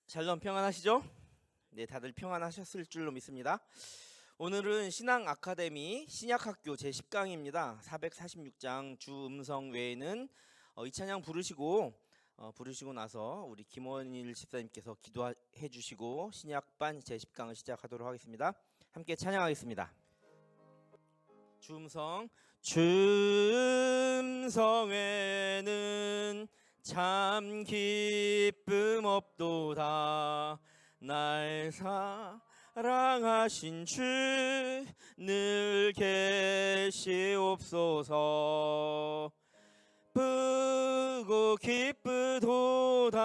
샬롬 평안하시죠? 네, 다들 평안하셨을 줄로 믿습니다. 오늘은 신앙 아카데미 신약학교 제10강입니다. 446장 주 음성 외에는 이 찬양 부르시고 나서 우리 김원일 집사님께서 기도해 주시고 신약반 제10강을 시작하도록 하겠습니다. 함께 찬양하겠습니다. 주 음성 외에는 참 기쁨 없도다. 날 사랑하신 주 늘 계시옵소서. 기쁘고 기쁘도다.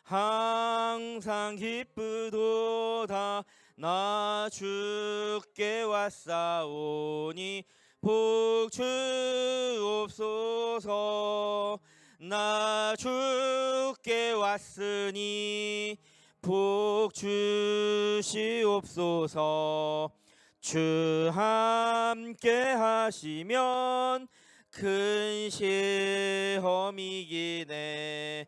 항상 기쁘도다. 나 주께 왔사오니 복 주옵소서. 나 주께 왔으니 복 주시옵소서. 주 함께 하시면 큰 시험이기네.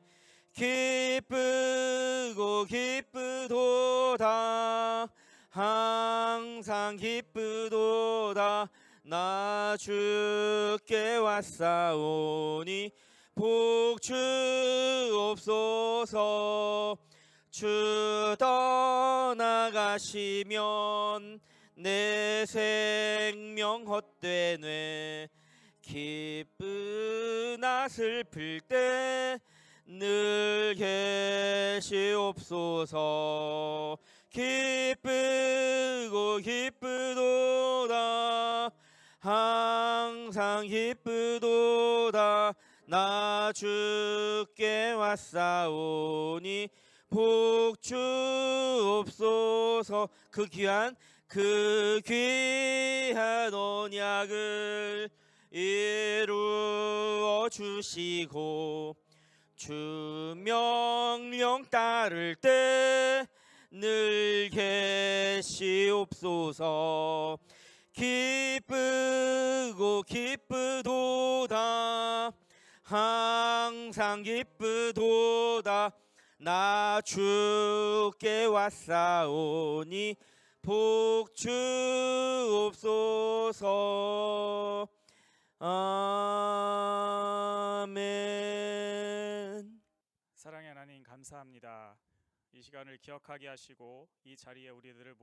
기쁘고 기쁘도다. 항상 기쁘도다. 나 주께 왔사오니 복 주옵소서. 주 떠나가시면 내 생명 헛되네. 기쁘나 슬플 때 늘 계시옵소서. 기쁘고 기쁘도다. 항상 기쁘도다. 나 주께 왔사오니 복 주옵소서. 그 귀한 언약을 이루어 주시고 주 명령 따를 때 늘 계시옵소서. 기쁘고 기쁘도다. 항상 기쁘도다. 나 주께 왔사오니 복 주옵소서. 아멘. 사랑의 하나님, 감사합니다. 이 시간을 기억하게 하시고 이 자리에 우리들을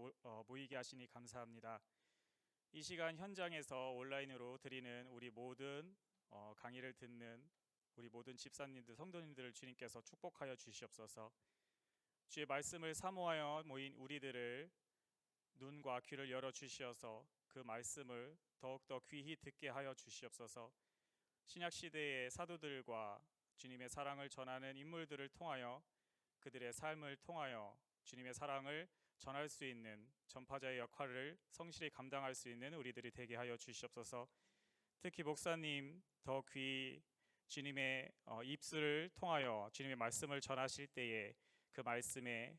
모이게 하시니 감사합니다. 이 시간 현장에서 온라인으로 드리는 우리 모든 강의를 듣는 우리 모든 집사님들, 성도님들을 주님께서 축복하여 주시옵소서. 주의 말씀을 사모하여 모인 우리들을 눈과 귀를 열어 주시어서 그 말씀을 더욱더 귀히 듣게 하여 주시옵소서. 신약 시대의 사도들과 주님의 사랑을 전하는 인물들을 통하여 그들의 삶을 통하여 주님의 사랑을 전할 수 있는 전파자의 역할을 성실히 감당할 수 있는 우리들이 되게 하여 주시옵소서. 특히 목사님 더 귀히 주님의 입술을 통하여 주님의 말씀을 전하실 때에 그 말씀에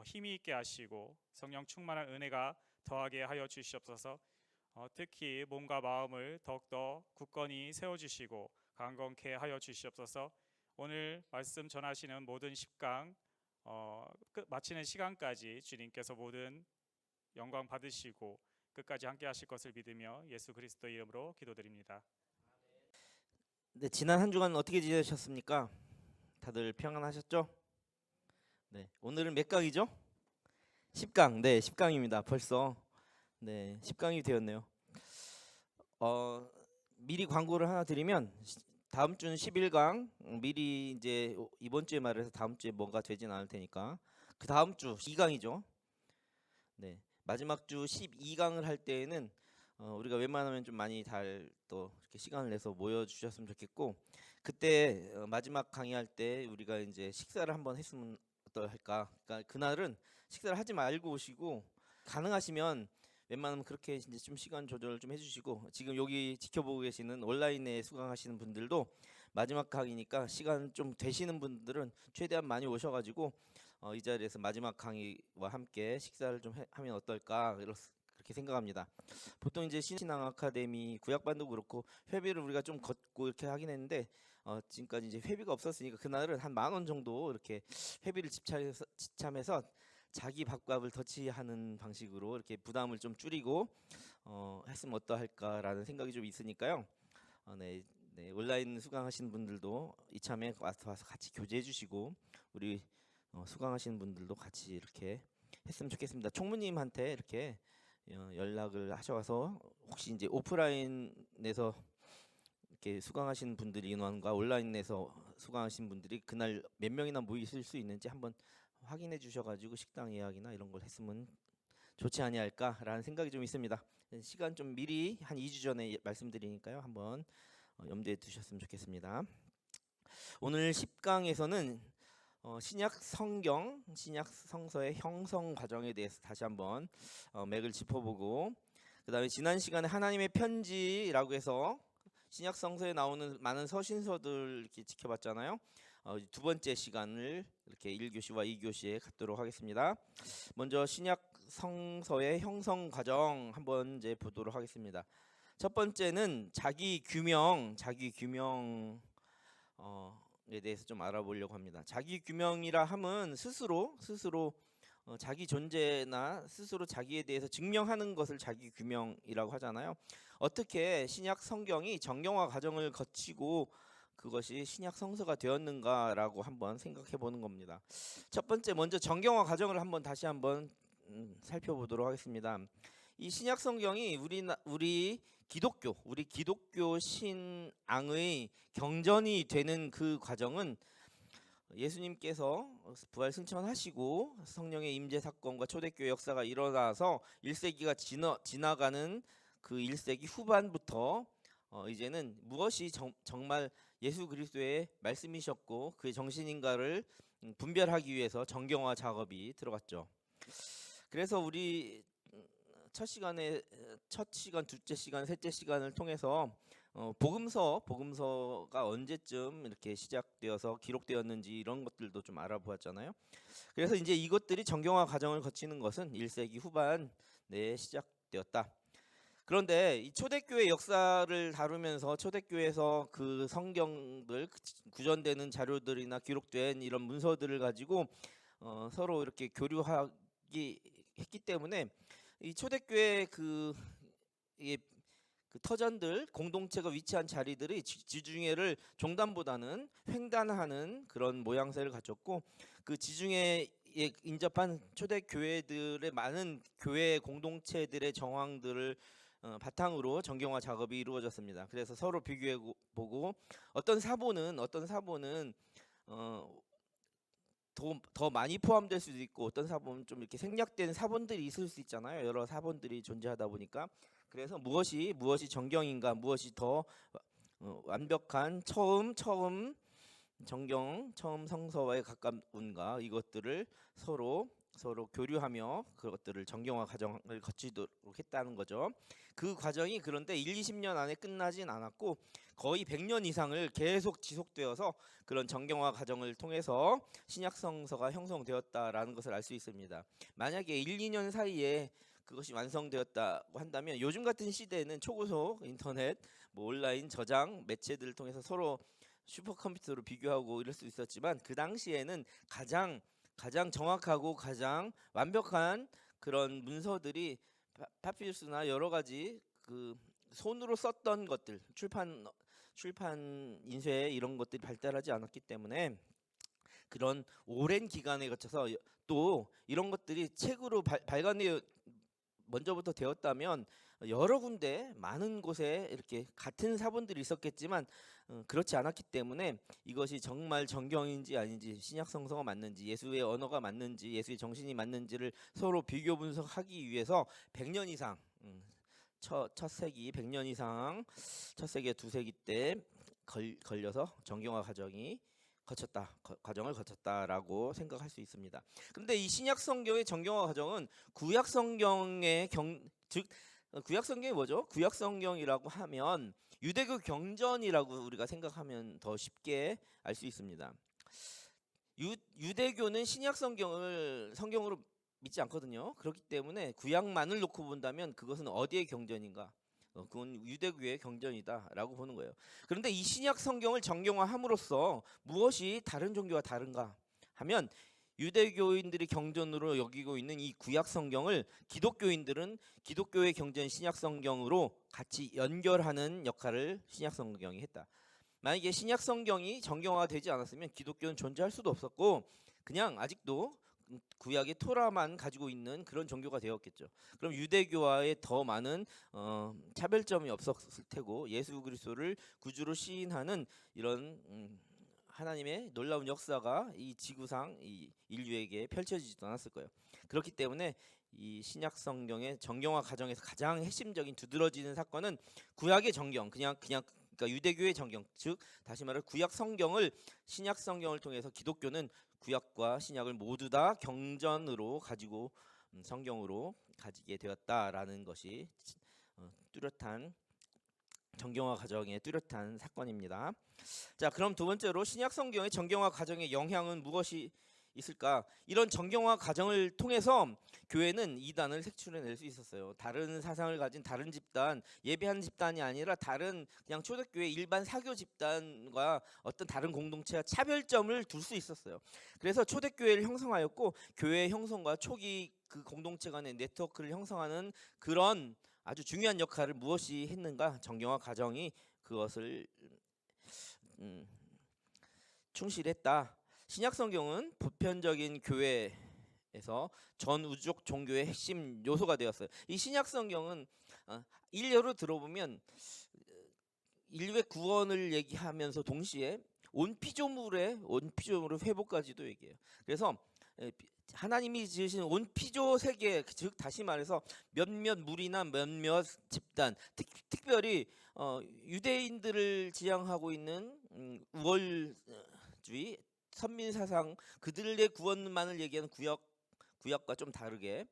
힘이 있게 하시고 성령 충만한 은혜가 더하게 하여 주시옵소서. 특히 몸과 마음을 더욱더 굳건히 세워주시고 강건케 하여 주시옵소서. 오늘 말씀 전하시는 모든 10강 마치는 시간까지 주님께서 모든 영광 받으시고 끝까지 함께 하실 것을 믿으며 예수 그리스도 이름으로 기도드립니다. 네, 지난 한 주간 어떻게 지내셨습니까? 다들 평안하셨죠? 네, 오늘은 몇 강이죠? 10강. 네, 10강입니다. 벌써 10강이 되었네요. 미리 광고를 하나 드리면 다음 주는 11강. 미리 이제 이번 주에 말해서 다음 주에 뭔가 되진 않을 테니까 그 다음 주 2강이죠. 네, 마지막 주 12강을 할 때에는 우리가 웬만하면 좀 많이 또 이렇게 시간을 내서 모여 주셨으면 좋겠고, 그때 마지막 강의할 때 우리가 이제 식사를 한번 했으면 어떨까. 그러니까 그날은 식사를 하지 말고 오시고, 가능하시면 웬만하면 그렇게 이제 좀 시간 조절 좀 해주시고, 지금 여기 지켜보고 계시는 온라인에 수강하시는 분들도 마지막 강의니까 시간 좀 되시는 분들은 최대한 많이 오셔가지고 이 자리에서 마지막 강의와 함께 식사를 좀 하면 어떨까 그렇게 생각합니다. 보통 이제 신앙 아카데미 구약반도 그렇고 회비를 우리가 좀 걷고 이렇게 하긴 했는데 지금까지 이제 회비가 없었으니까 그날은 한 10,000원 정도 이렇게 회비를 지참해서 자기 밥값을 더치하는 방식으로 이렇게 부담을 좀 줄이고 했으면 어떠할까라는 생각이 좀 있으니까요. 네, 네, 온라인 수강하시는 분들도 이참에 와서 같이 교제해 주시고 우리 수강하시는 분들도 같이 이렇게 했으면 좋겠습니다. 총무님한테 이렇게 연락을 하셔서 혹시 이제 오프라인에서 이렇게 수강하시는 분들 인원과 온라인에서 수강하시는 분들이 그날 몇 명이나 모이실 수 있는지 한번 확인해 주셔가지고 식당 예약이나 이런 걸 했으면 좋지 아니할까라는 생각이 좀 있습니다. 시간 좀 미리 한 2주 전에 말씀드리니까요. 한번 염두에 두셨으면 좋겠습니다. 오늘 10강에서는 신약 성경, 신약 성서의 형성 과정에 대해서 다시 한번 맥을 짚어보고, 그다음에 지난 시간에 하나님의 편지라고 해서 신약 성서에 나오는 많은 서신서들 이렇게 지켜봤잖아요. 두 번째 시간을 이렇게 1교시와 2교시에 갖도록 하겠습니다. 먼저 신약 성서의 형성 과정 한번 이제 보도록 하겠습니다. 첫 번째는 자기 규명에 대해서 좀 알아보려고 합니다. 자기 규명이라 함은 스스로 자기 존재나 스스로 자기에 대해서 증명하는 것을 자기 규명이라고 하잖아요. 어떻게 신약 성경이 정경화 과정을 거치고 그것이 신약 성서가 되었는가라고 한번 생각해 보는 겁니다. 첫 번째 먼저 정경화 과정을 다시 한번 살펴보도록 하겠습니다. 이 신약 성경이 우리 기독교 신앙의 경전이 되는 그 과정은 예수님께서 부활 승천하시고 성령의 임재 사건과 초대교회 역사가 일어나서 1세기가 지나가는 그 1세기 후반부터 이제는 무엇이 정말 예수 그리스도의 말씀이셨고 그의 정신인가를 분별하기 위해서 정경화 작업이 들어갔죠. 그래서 우리 첫 시간, 둘째 시간, 셋째 시간을 통해서 복음서가 언제쯤 이렇게 시작되어서 기록되었는지 이런 것들도 좀 알아보았잖아요. 그래서 이제 이것들이 정경화 과정을 거치는 것은 1세기 후반에 시작되었다. 그런데 이 초대교회 역사를 다루면서 초대교회에서 그 성경들 구전되는 자료들이나 기록된 이런 문서들을 가지고 서로 이렇게 교류하기 했기 때문에 이 초대교회 그 터전들 공동체가 위치한 자리들이 지중해를 종단보다는 횡단하는 그런 모양새를 갖췄고 그 지중해에 인접한 초대교회들의 많은 교회 공동체들의 정황들을 바탕으로 정경화 작업이 이루어졌습니다. 그래서 서로 비교해 보고 어떤 사본은 더 많이 포함될 수도 있고 어떤 사본은 좀 이렇게 생략된 사본들이 있을 수 있잖아요. 여러 사본들이 존재하다 보니까 그래서 무엇이 정경인가, 무엇이 더 완벽한 처음 정경, 처음 성서와의 가까운가 이것들을 서로 교류하며 그것들을 정경화 과정을 거치도록 했다는 거죠. 그 과정이 그런데 1-20년 안에 끝나진 않았고 거의 100년 이상을 계속 지속되어서 그런 정경화 과정을 통해서 신약 성서가 형성되었다라는 것을 알 수 있습니다. 만약에 1-2년 사이에 그것이 완성되었다고 한다면 요즘 같은 시대에는 초고속 인터넷, 온라인 저장 매체들을 통해서 서로 슈퍼컴퓨터로 비교하고 이럴 수 있었지만 그 당시에는 가장 정확하고 가장 완벽한 그런 문서들이 파피루스나 여러 가지 그 손으로 썼던 것들 출판 인쇄 이런 것들이 발달하지 않았기 때문에 그런 오랜 기간에 거쳐서 또 이런 것들이 책으로 발간되어 먼저부터 되었다면 여러 군데 많은 곳에 이렇게 같은 사본들이 있었겠지만 그렇지 않았기 때문에 이것이 정말 정경인지 아닌지 신약 성서가 맞는지 예수의 언어가 맞는지 예수의 정신이 맞는지를 서로 비교 분석하기 위해서 100년 이상 첫 세기 100년 이상 첫 세기 두 세기 때 걸려서 정경화 과정을 거쳤다라고 생각할 수 있습니다. 그런데 이 신약 성경의 정경화 과정은 구약 성경의 구약 성경이 뭐죠? 구약 성경이라고 하면 유대교 경전이라고 우리가 생각하면 더 쉽게 알 수 있습니다. 유대교는 신약 성경을 성경으로 믿지 않거든요. 그렇기 때문에 구약만을 놓고 본다면 그것은 어디의 경전인가? 그건 유대교의 경전이다라고 보는 거예요. 그런데 이 신약 성경을 정경화함으로써 무엇이 다른 종교와 다른가 하면 유대교인들이 경전으로 여기고 있는 이 구약 성경을 기독교인들은 기독교의 경전 신약 성경으로 같이 연결하는 역할을 신약 성경이 했다. 만약에 신약 성경이 정경화되지 않았으면 기독교는 존재할 수도 없었고 그냥 아직도 구약의 토라만 가지고 있는 그런 종교가 되었겠죠. 그럼 유대교와의 더 많은 차별점이 없었을 테고 예수 그리스도를 구주로 시인하는 이런 하나님의 놀라운 역사가 이 지구상 이 인류에게 펼쳐지지도 않았을 거예요. 그렇기 때문에 이 신약 성경의 정경화 과정에서 가장 핵심적인 두드러지는 사건은 구약의 정경, 그러니까 유대교의 정경, 즉 다시 말해 구약 성경을 신약 성경을 통해서 기독교는 구약과 신약을 모두 다 경전으로 가지고 성경으로 가지게 되었다라는 것이 뚜렷한 정경화 과정의 뚜렷한 사건입니다. 자, 그럼 두 번째로 신약 성경의 정경화 과정의 영향은 무엇이 있을까? 이런 정경화 과정을 통해서 교회는 이단을 색출해낼 수 있었어요. 다른 사상을 가진 다른 집단, 예배하는 집단이 아니라 다른 그냥 초대교회 일반 사교 집단과 어떤 다른 공동체와 차별점을 둘 수 있었어요. 그래서 초대교회를 형성하였고 교회의 형성과 초기 그 공동체 간의 네트워크를 형성하는 그런 아주 중요한 역할을 무엇이 했는가? 정경화 과정이 그것을 충실했다. 신약 성경은 보편적인 교회에서 전 우주적 종교의 핵심 요소가 되었어요. 이 신약 성경은 일례로 들어보면 인류의 구원을 얘기하면서 동시에 온 피조물의 회복까지도 얘기해요. 그래서 하나님이 지으신 온 피조 세계, 즉 다시 말해서 몇몇 무리나 몇몇 집단, 특별히 유대인들을 지향하고 있는 우월주의 선민 사상, 그들의 구원만을 얘기하는 구약과 좀 다르게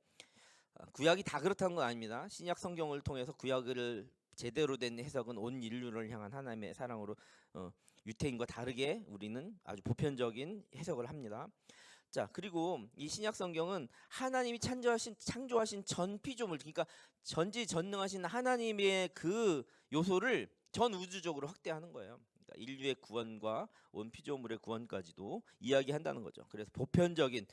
구약이 다 그렇다는 건 아닙니다. 신약 성경을 통해서 구약을 제대로 된 해석은 온 인류를 향한 하나님의 사랑으로 유태인과 다르게 우리는 아주 보편적인 해석을 합니다. 자, 그리고 이 신약 성경은 하나님이 창조하신 전 피조물, 그러니까 전지전능하신 하나님의 그 요소를 전 우주적으로 확대하는 거예요. 그러니까 인류의 구원과 온 피조물의 구원까지도 이야기한다는 거죠. 그래서 보편적인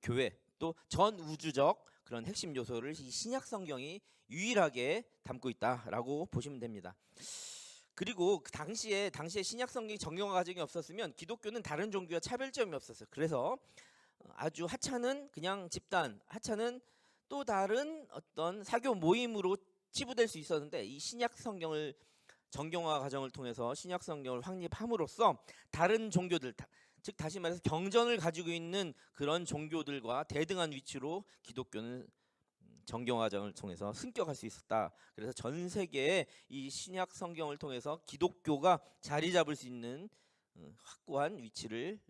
교회 또 전 우주적 그런 핵심 요소를 이 신약 성경이 유일하게 담고 있다라고 보시면 됩니다. 그리고 그 당시에 신약 성경이 정경화 과정이 없었으면 기독교는 다른 종교와 차별점이 없었어요. 그래서 아주 하찮은 그냥 집단, 하찮은 또 다른 어떤 사교 모임으로 치부될 수 있었는데 이 신약 성경을 정경화 과정을 통해서 신약 성경을 확립함으로써 다른 종교들, 즉 다시 말해서 경전을 가지고 있는 그런 종교들과 대등한 위치로 기독교는 정경화 과정을 통해서 승격할 수 있었다. 그래서 전 세계에 이 신약 성경을 통해서 기독교가 자리 잡을 수 있는 확고한 위치를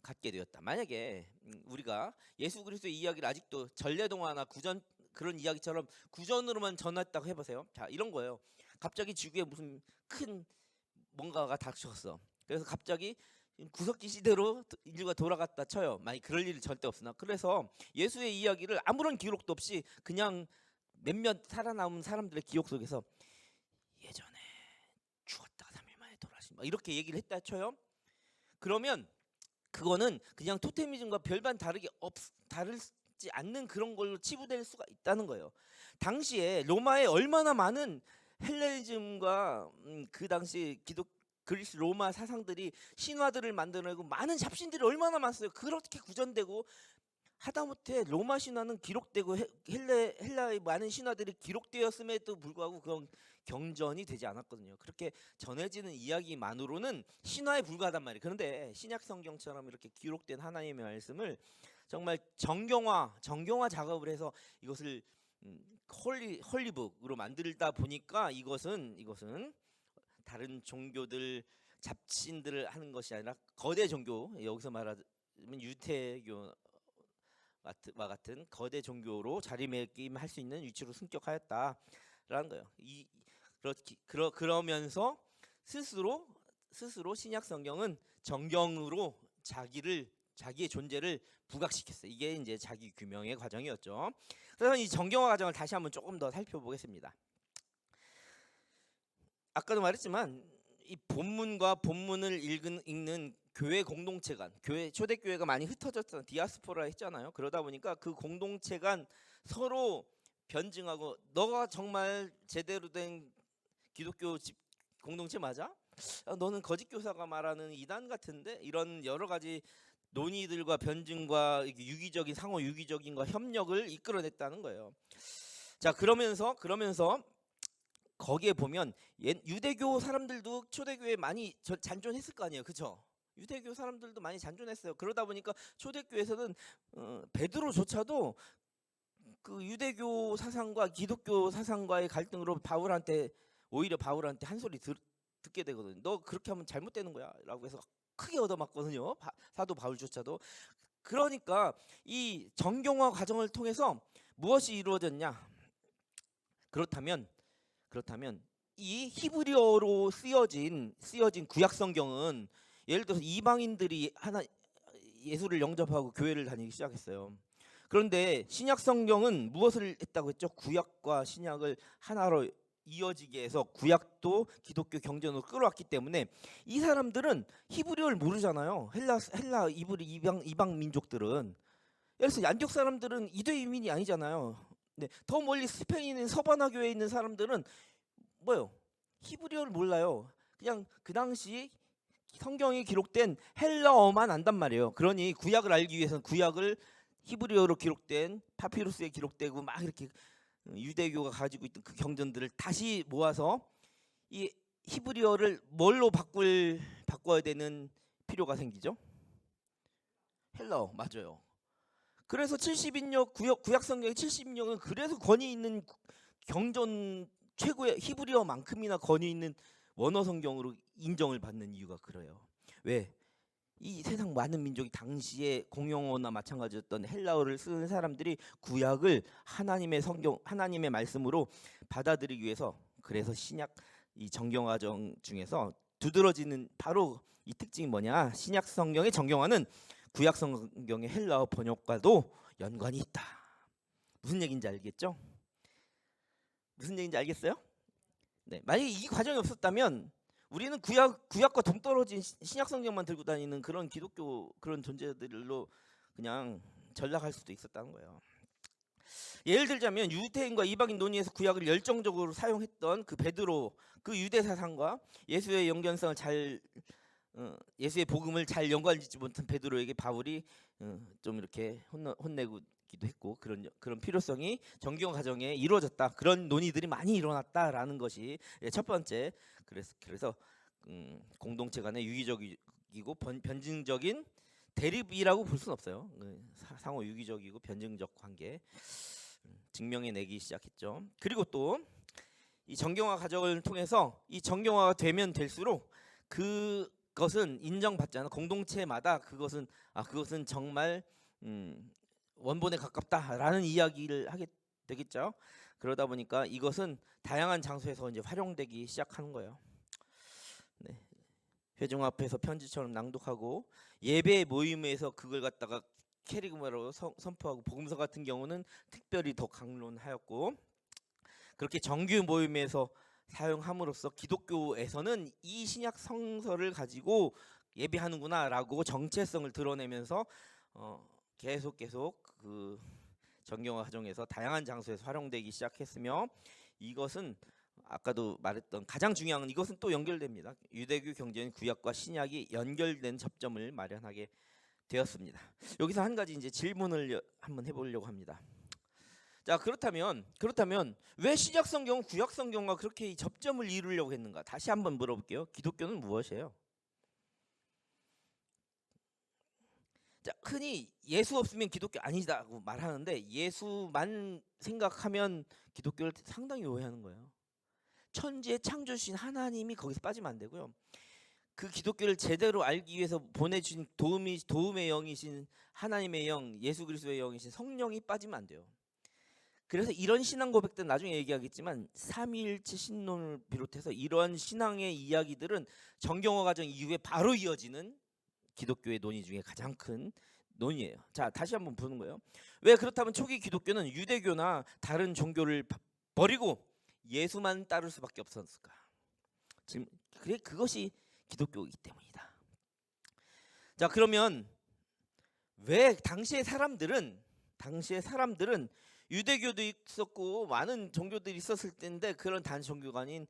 갖게 되었다. 만약에 우리가 예수 그리스도의 이야기를 아직도 전래동화나 구전 그런 이야기처럼 구전으로만 전했다고 해보세요. 자, 이런 거예요. 갑자기 지구에 무슨 큰 뭔가가 닥쳤어. 그래서 갑자기 구석기 시대로 인류가 돌아갔다 쳐요. 만약 그럴 일은 절대 없으나. 그래서 예수의 이야기를 아무런 기록도 없이 그냥 몇몇 살아남은 사람들의 기억 속에서 예전에 죽었다가 3일 만에 돌아가신 이렇게 얘기를 했다 쳐요. 그러면 그거는 그냥 토테미즘과 별반 다르지 않는 그런 걸로 치부될 수가 있다는 거예요. 당시에 로마에 얼마나 많은 헬레니즘과 그 당시 그리스 로마 사상들이 신화들을 만들어내고 많은 잡신들이 얼마나 많았어요. 그렇게 구전되고 하다못해 로마 신화는 기록되고 헬라의 많은 신화들이 기록되었음에도 불구하고 그건 경전이 되지 않았거든요. 그렇게 전해지는 이야기만으로는 신화에 불과하단 말이에요. 그런데 신약 성경처럼 이렇게 기록된 하나님의 말씀을 정말 정경화 작업을 해서 이것을 헐리북으로 만들다 보니까 이것은 다른 종교들 잡신들을 하는 것이 아니라 거대 종교, 여기서 말하면 유태교와 같은 거대 종교로 자리매김할 수 있는 위치로 승격하였다라는 거예요. 그러면서 스스로 신약 성경은 정경으로 자기의 존재를 부각시켰어요. 이게 이제 자기 규명의 과정이었죠. 그래서 이 정경화 과정을 다시 한번 조금 더 살펴보겠습니다. 아까도 말했지만 이 본문과 본문을 읽는 교회 공동체 간, 교회 초대교회가 많이 흩어졌잖아요. 디아스포라 했잖아요. 그러다 보니까 그 공동체 간 서로 변증하고 너가 정말 제대로 된 기독교 집 공동체 맞아? 너는 거짓 교사가 말하는 이단 같은데? 이런 여러 가지 논의들과 변증과 유기적인 상호 유기적인과 협력을 이끌어냈다는 거예요. 자, 그러면서 거기에 보면 유대교 사람들도 초대교회에 많이 잔존했을 거 아니에요, 그렇죠? 유대교 사람들도 많이 잔존했어요. 그러다 보니까 초대교회에서는 베드로조차도 그 유대교 사상과 기독교 사상과의 갈등으로 오히려 바울한테 한 소리 듣게 되거든요. 너 그렇게 하면 잘못되는 거야라고 해서 크게 얻어맞거든요. 사도 바울조차도. 그러니까 이 정경화 과정을 통해서 무엇이 이루어졌냐? 그렇다면 이 히브리어로 쓰여진 구약 성경은 예를 들어서 이방인들이 예수를 영접하고 교회를 다니기 시작했어요. 그런데 신약 성경은 무엇을 했다고 했죠? 구약과 신약을 하나로 이어지게 해서 구약도 기독교 경전으로 끌어왔기 때문에 이 사람들은 히브리어를 모르잖아요. 헬라 이방 민족들은. 예를 들어서 안디옥 사람들은 이주민이 아니잖아요. 네, 더 멀리 스페인의 서바나 교회에 있는 사람들은 뭐요? 히브리어를 몰라요. 그냥 그 당시 성경이 기록된 헬라어만 안단 말이에요. 그러니 구약을 알기 위해서는 구약을 히브리어로 기록된 파피루스에 기록되고 막 이렇게 유대교가 가지고 있던 그 경전들을 다시 모아서 이 히브리어를 뭘로 바꿔야 되는 필요가 생기죠? 헬라어 맞아요. 그래서 70인역 구약 성경의 70인역은 그래서 권위 있는 경전 최고의 히브리어만큼이나 권위 있는 원어 성경으로 인정을 받는 이유가 그래요. 왜? 이 세상 많은 민족이 당시에 공용어나 마찬가지였던 헬라어를 쓰는 사람들이 구약을 하나님의 성경, 하나님의 말씀으로 받아들이기 위해서, 그래서 신약 이 정경 과정 중에서 두드러지는 바로 이 특징이 뭐냐? 신약 성경의 정경화는 구약 성경의 헬라어 번역과도 연관이 있다. 무슨 얘기인지 알겠죠? 무슨 얘기인지 알겠어요? 네, 만약에 이 과정이 없었다면 우리는 구약과 동떨어진 신약 성경만 들고 다니는 그런 기독교 그런 존재들로 그냥 전락할 수도 있었다는 거예요. 예를 들자면 유대인과 이방인 논의에서 구약을 열정적으로 사용했던 그 베드로, 그 유대 사상과 예수의 연관성을 예수의 복음을 잘 연관짓지 못한 베드로에게 바울이 좀 이렇게 혼내기도 했고, 그런 필요성이 정경 과정에 이루어졌다. 그런 논의들이 많이 일어났다라는 것이 첫 번째. 그래서 공동체 간의 유기적이고 변증적인 대립이라고 볼 수는 없어요. 상호 유기적이고 변증적 관계 증명해내기 시작했죠. 그리고 또 이 정경화 과정을 통해서 이 정경화가 되면 될수록 그것은 인정받잖아. 공동체마다 그것은 정말 원본에 가깝다라는 이야기를 하게 되겠죠. 그러다 보니까 이것은 다양한 장소에서 이제 활용되기 시작하는 거예요. 네. 회중 앞에서 편지처럼 낭독하고 예배 모임에서 그걸 갖다가 캐리그마로 선포하고, 복음서 같은 경우는 특별히 더 강론하였고, 그렇게 정규 모임에서 사용함으로써 기독교에서는 이 신약 성서를 가지고 예배하는구나라고 정체성을 드러내면서 계속 그 정경화 과정에서 다양한 장소에서 활용되기 시작했으며, 이것은 아까도 말했던 가장 중요한 이것은 또 연결됩니다. 유대교 경전 구약과 신약이 연결된 접점을 마련하게 되었습니다. 여기서 한 가지 이제 질문을 한번 해보려고 합니다. 자, 그렇다면 왜 신약 성경은 구약 성경과 그렇게 이 접점을 이루려고 했는가? 다시 한번 물어볼게요. 기독교는 무엇이에요? 자, 흔히 예수 없으면 기독교 아니다고 말하는데, 예수만 생각하면 기독교를 상당히 오해하는 거예요. 천지의 창조주신 하나님이 거기서 빠지면 안 되고요. 그 기독교를 제대로 알기 위해서 보내주신 도움의 영이신 하나님의 영, 예수 그리스도의 영이신 성령이 빠지면 안 돼요. 그래서 이런 신앙 고백들은 나중에 얘기하겠지만 삼위일체 신론을 비롯해서 이러한 신앙의 이야기들은 정경화 과정 이후에 바로 이어지는 기독교의 논의 중에 가장 큰 논의예요. 자, 다시 한번 보는 거예요. 왜 그렇다면 초기 기독교는 유대교나 다른 종교를 버리고 예수만 따를 수밖에 없었을까? 그래 그것이 기독교이기 때문이다. 자, 그러면 왜 당시의 사람들은 유대교도 있었고 많은 종교들이 있었을 텐데 그런 단 종교가 아닌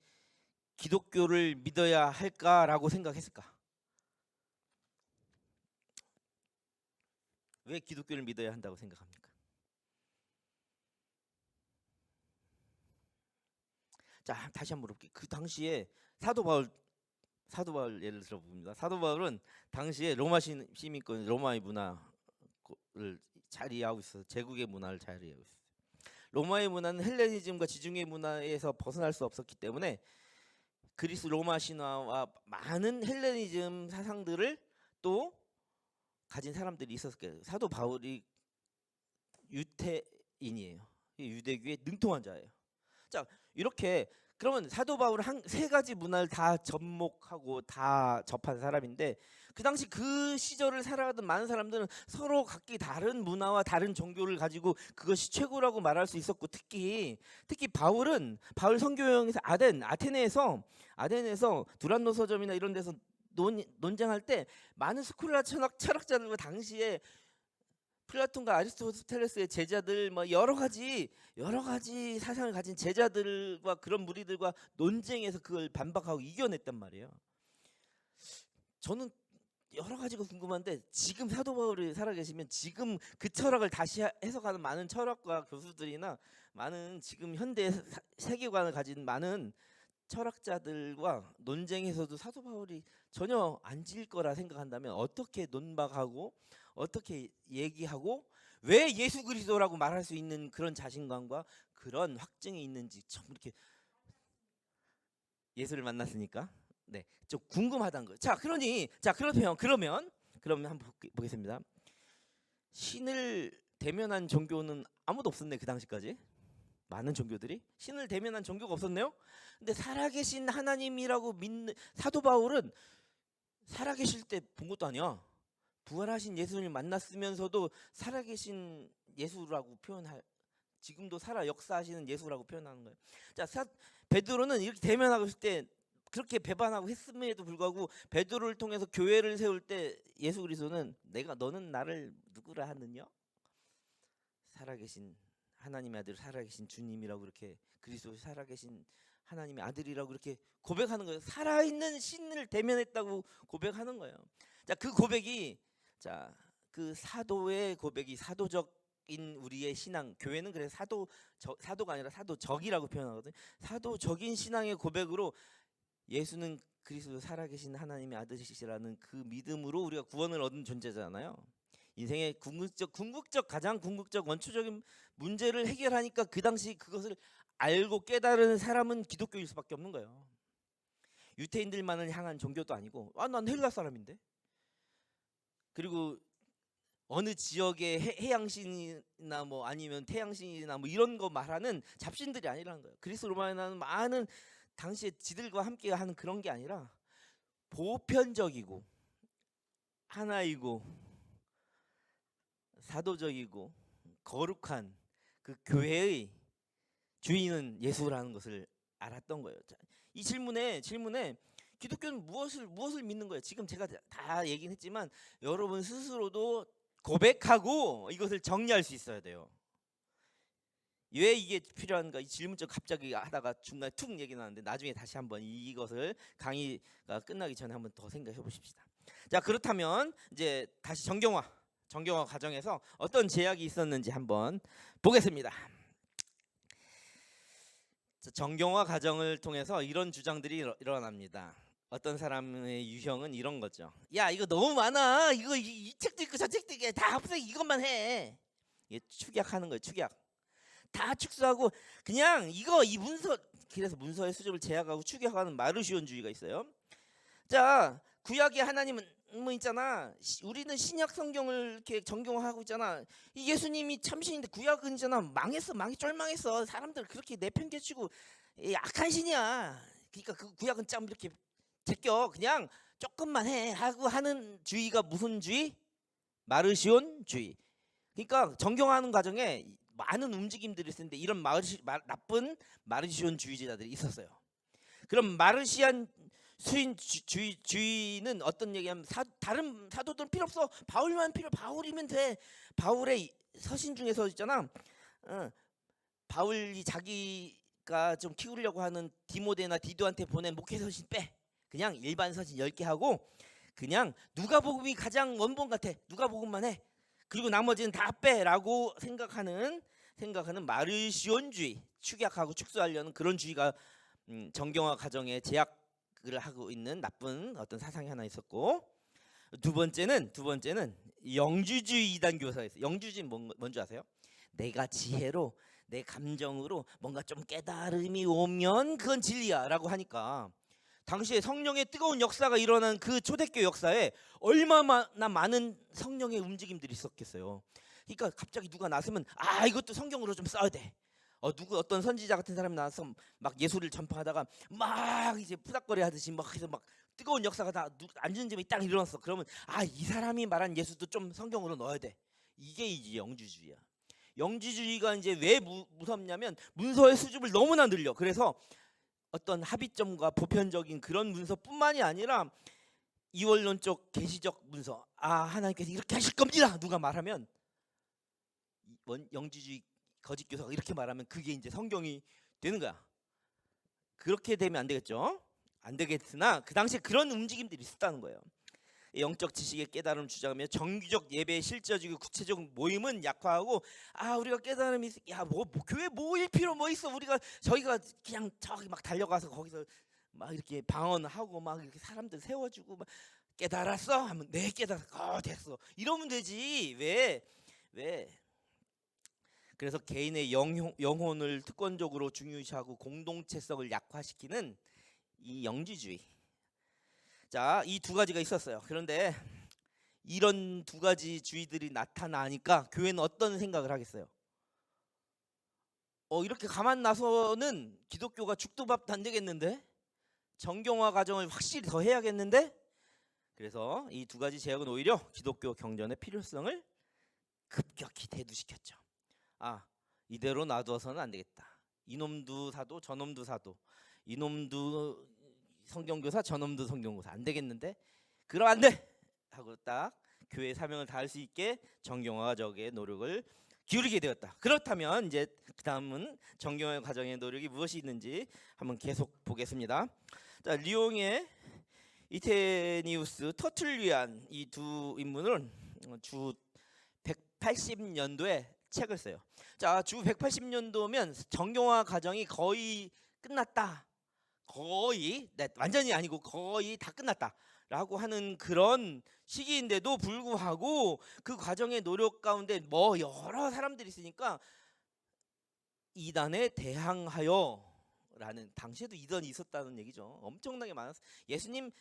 기독교를 믿어야 할까라고 생각했을까? 왜 기독교를 믿어야 한다고 생각합니까? 자, 다시 한번 물어볼게요. 그 당시에 사도 바울 예를 들어 봅니다. 사도 바울은 당시에 로마 시민권 로마의 문화를 자리하고 있어서 제국의 문화를 자리하고 있어요. 로마의 문화는 헬레니즘과 지중해 문화에서 벗어날 수 없었기 때문에 그리스 로마 신화와 많은 헬레니즘 사상들을 또 가진 사람들이 있었을 거예요. 사도 바울이 유태인이에요. 유대교의 능통한 자예요. 자, 이렇게 그러면 사도 바울은 세 가지 문화를 다 접목하고 다 접한 사람인데 그 당시 그 시절을 살아가던 많은 사람들은 서로 각기 다른 문화와 다른 종교를 가지고 그것이 최고라고 말할 수 있었고 특히 바울 선교여행에서 아테네에서 두란노 서점이나 이런 데서 논쟁할 때 많은 스콜라 철학자들과 당시에 플라톤과 아리스토텔레스의 제자들 뭐 여러 가지 사상을 가진 제자들과 그런 무리들과 논쟁해서 그걸 반박하고 이겨냈단 말이에요. 저는 여러 가지가 궁금한데 지금 사도 바울이 살아계시면 지금 그 철학을 다시 해석하는 많은 철학과 교수들이나 많은 지금 현대 세계관을 가진 많은 철학자들과 논쟁에서도 사도 바울이 전혀 안 질 거라 생각한다면 어떻게 논박하고 어떻게 얘기하고 왜 예수 그리스도라고 말할 수 있는 그런 자신감과 그런 확증이 있는지 참 이렇게 예수를 만났으니까 좀 궁금하다는 거예요. 그러면 한번 보겠습니다. 신을 대면한 종교는 아무도 없었네. 그 당시까지 많은 종교들이 신을 대면한 종교가 없었네요. 근데 살아계신 하나님이라고 믿는 사도 바울은 살아계실 때 본 것도 아니야. 부활하신 예수님을 만났으면서도 살아계신 예수라고 지금도 역사하시는 예수라고 표현하는 거예요. 자, 베드로는 이렇게 대면하고 있을 때 그렇게 배반하고 했음에도 불구하고 베드로를 통해서 교회를 세울 때 예수 그리스도는 너는 나를 누구라 하느냐? 살아계신 하나님의 아들, 살아계신 주님이라고 그렇게 그리스도 살아계신 하나님의 아들이라고 이렇게 고백하는 거예요. 살아있는 신을 대면했다고 고백하는 거예요. 자, 그 고백이 그 사도의 고백이 사도적인 우리의 신앙, 교회는 그래서 사도가 아니라 사도적이라고 표현하거든요. 사도적인 신앙의 고백으로 예수는 그리스도 살아계신 하나님의 아들이시라는 그 믿음으로 우리가 구원을 얻은 존재잖아요. 인생의 가장 궁극적 원초적인 문제를 해결하니까 그 당시 그것을 알고 깨달은 사람은 기독교일 수밖에 없는 거예요. 유태인들만을 향한 종교도 아니고 난 헬라 사람인데 그리고 어느 지역의 해양신이나 뭐 아니면 태양신이나 뭐 이런 거 말하는 잡신들이 아니라는 거예요. 그리스 로마에는 많은 당시에 지들과 함께 하는 그런 게 아니라 보편적이고 하나이고 사도적이고 거룩한 그 교회의 주인은 예수라는 것을 알았던 거예요. 자, 이 질문에 기독교는 무엇을 믿는 거예요? 지금 제가 다 얘기는 했지만 여러분 스스로도 고백하고 이것을 정리할 수 있어야 돼요. 왜 이게 필요한가? 이 질문 좀 갑자기 하다가 중간에 툭 얘기 나는데 나중에 다시 한번 이것을 강의가 끝나기 전에 한번 더 생각해 보십시다. 자, 그렇다면 이제 다시 정경화 과정에서 어떤 제약이 있었는지 한번 보겠습니다. 정경화 과정을 통해서 이런 주장들이 일어납니다. 어떤 사람의 유형은 이런 거죠. 야, 이거 너무 많아. 이 책도 있고 저 책도 있고 다 합쳐 이것만 해. 이게 축약하는 거예요. 축약. 다 축소하고 그냥 이 문서, 그래서 문서의 수준을 제약하고 축약하는 마르시온주의가 있어요. 자, 구약의 하나님은 뭐 있잖아. 우리는 신약 성경을 이렇게 정경화하고 있잖아. 이 예수님이 참신인데 구약은 있잖아. 쫄망했어. 사람들 그렇게 내팽개치고 악한 신이야. 그러니까 그 구약은 참 이렇게 제껴 그냥 조금만 해 하고 하는 주의가 무슨 주의? 마르시온주의. 그러니까 정경화하는 과정에 많은 움직임들이 있었는데 이런 나쁜 마르시온주의자들이 있었어요. 그럼 마르시안 주의는 어떤 얘기하면 다른 사도들은 필요 없어. 바울이면 돼. 바울의 서신 중에서 있잖아. 바울이 자기가 좀 키우려고 하는 디모데나 디도한테 보낸 목회 서신 빼. 그냥 일반 서신 10개 하고 그냥 누가복음이 가장 원본 같아. 누가복음만 해. 그리고 나머지는 다 빼라고 생각하는 마르시온주의, 축약하고 축소하려는 그런 주의가 정경화 가정에 제약을 하고 있는 나쁜 어떤 사상이 하나 있었고, 두 번째는 영주주의 이단 교사였어요. 영주주의 뭔지 아세요? 내가 지혜로 내 감정으로 뭔가 좀 깨달음이 오면 그건 진리야라고 하니까 당시에 성령의 뜨거운 역사가 일어난 그 초대교 역사에 얼마나 많은 성령의 움직임들이 있었겠어요. 그러니까 갑자기 누가 나서면 이것도 성경으로 좀 써야 돼. 어떤 선지자 같은 사람이 나와서 막 예수를 전파하다가 막 이제 푸닥거리 하듯이 막 해서 막 뜨거운 역사가 다 앉은 집에 딱 일어났어. 그러면 이 사람이 말한 예수도 좀 성경으로 넣어야 돼. 이게 이제 영주주의야. 영주주의가 이제 왜 무섭냐면 문서의 수줍을 너무나 늘려. 그래서 어떤 합의점과 보편적인 그런 문서뿐만이 아니라 이원론적 계시적 문서, 하나님께서 이렇게 하실 겁니다. 누가 말하면 영주주의 거짓 교사가 이렇게 말하면 그게 이제 성경이 되는 거야. 그렇게 되면 안 되겠죠. 안 되겠으나 그 당시에 그런 움직임들이 있었다는 거예요. 영적 지식의 깨달음을 주장하며 정규적 예배의 실제적이고 구체적 모임은 약화하고 우리가 깨달음이 교회 모일 필요 뭐 있어. 저희가 그냥 저기 막 달려가서 거기서 막 이렇게 방언하고 막 이렇게 사람들 세워주고 막 깨달았어 하면 네 깨달았어 됐어 이러면 되지. 왜 그래서 개인의 영혼을 특권적으로 중요시하고 공동체성을 약화시키는 이 영주주의. 자, 이 두 가지가 있었어요. 그런데 이런 두 가지 주의들이 나타나니까 교회는 어떤 생각을 하겠어요? 이렇게 가만 놔서는 기독교가 죽도 밥도 안 되겠는데? 정경화 과정을 확실히 더 해야겠는데? 그래서 이 두 가지 제약은 오히려 기독교 경전의 필요성을 급격히 대두시켰죠. 이대로 놔두어서는 안 되겠다. 이놈도 사도 저놈도 사도, 이놈도 성경교사 저놈도 성경교사 안 되겠는데? 그럼 안 돼! 하고 딱 교회의 사명을 다할 수 있게 정경화 가정의 노력을 기울이게 되었다. 그렇다면 이제 그 다음은 정경화 가정의 노력이 무엇이 있는지 한번 계속 보겠습니다. 자, 리옹의 이테니우스, 터툴리안 이 두 인물은 주 180년도에 책을 써요. 자, 주 180년도면 정경화 과정이 거의 끝났다. 완전히 아니고 거의 다 끝났다라고 하는 그런 시기인데도 불구하고 그 과정의 노력 가운데 여러 사람들이 있으니까 이단에 대항하여라는, 당시에도 이단이 있었다는 얘기죠. 엄청나게 많았어요. 예수님이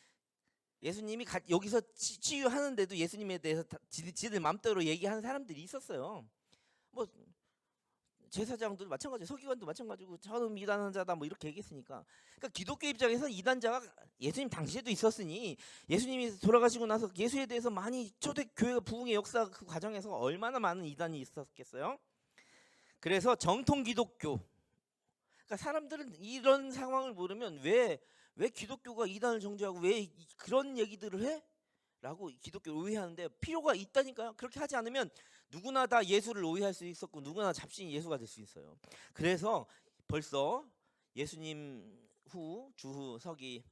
여기서 치유하는데도 예수님에 대해서 지들 마음대로 얘기하는 사람들이 있었어요. 제사장도 마찬가지, 서기관도 마찬가지고 저는 이단자다 이렇게 얘기했으니까. 그러니까 기독교 입장에서 이단자가 예수님 당시에도 있었으니 예수님이 돌아가시고 나서 예수에 대해서 많이 초대교회가 부흥의 역사 그 과정에서 얼마나 많은 이단이 있었겠어요. 그래서 정통 기독교, 그러니까 사람들은 이런 상황을 모르면 왜 기독교가 이단을 정죄하고 왜 그런 얘기들을 해? 라고 기독교를 오해하는데 필요가 있다니까요. 그렇게 하지 않으면 누구나 다 예수를 오해할 수 있었고 누구나 잡신이 예수가 될 수 있어요. 그래서 벌써 예수님 주후 서기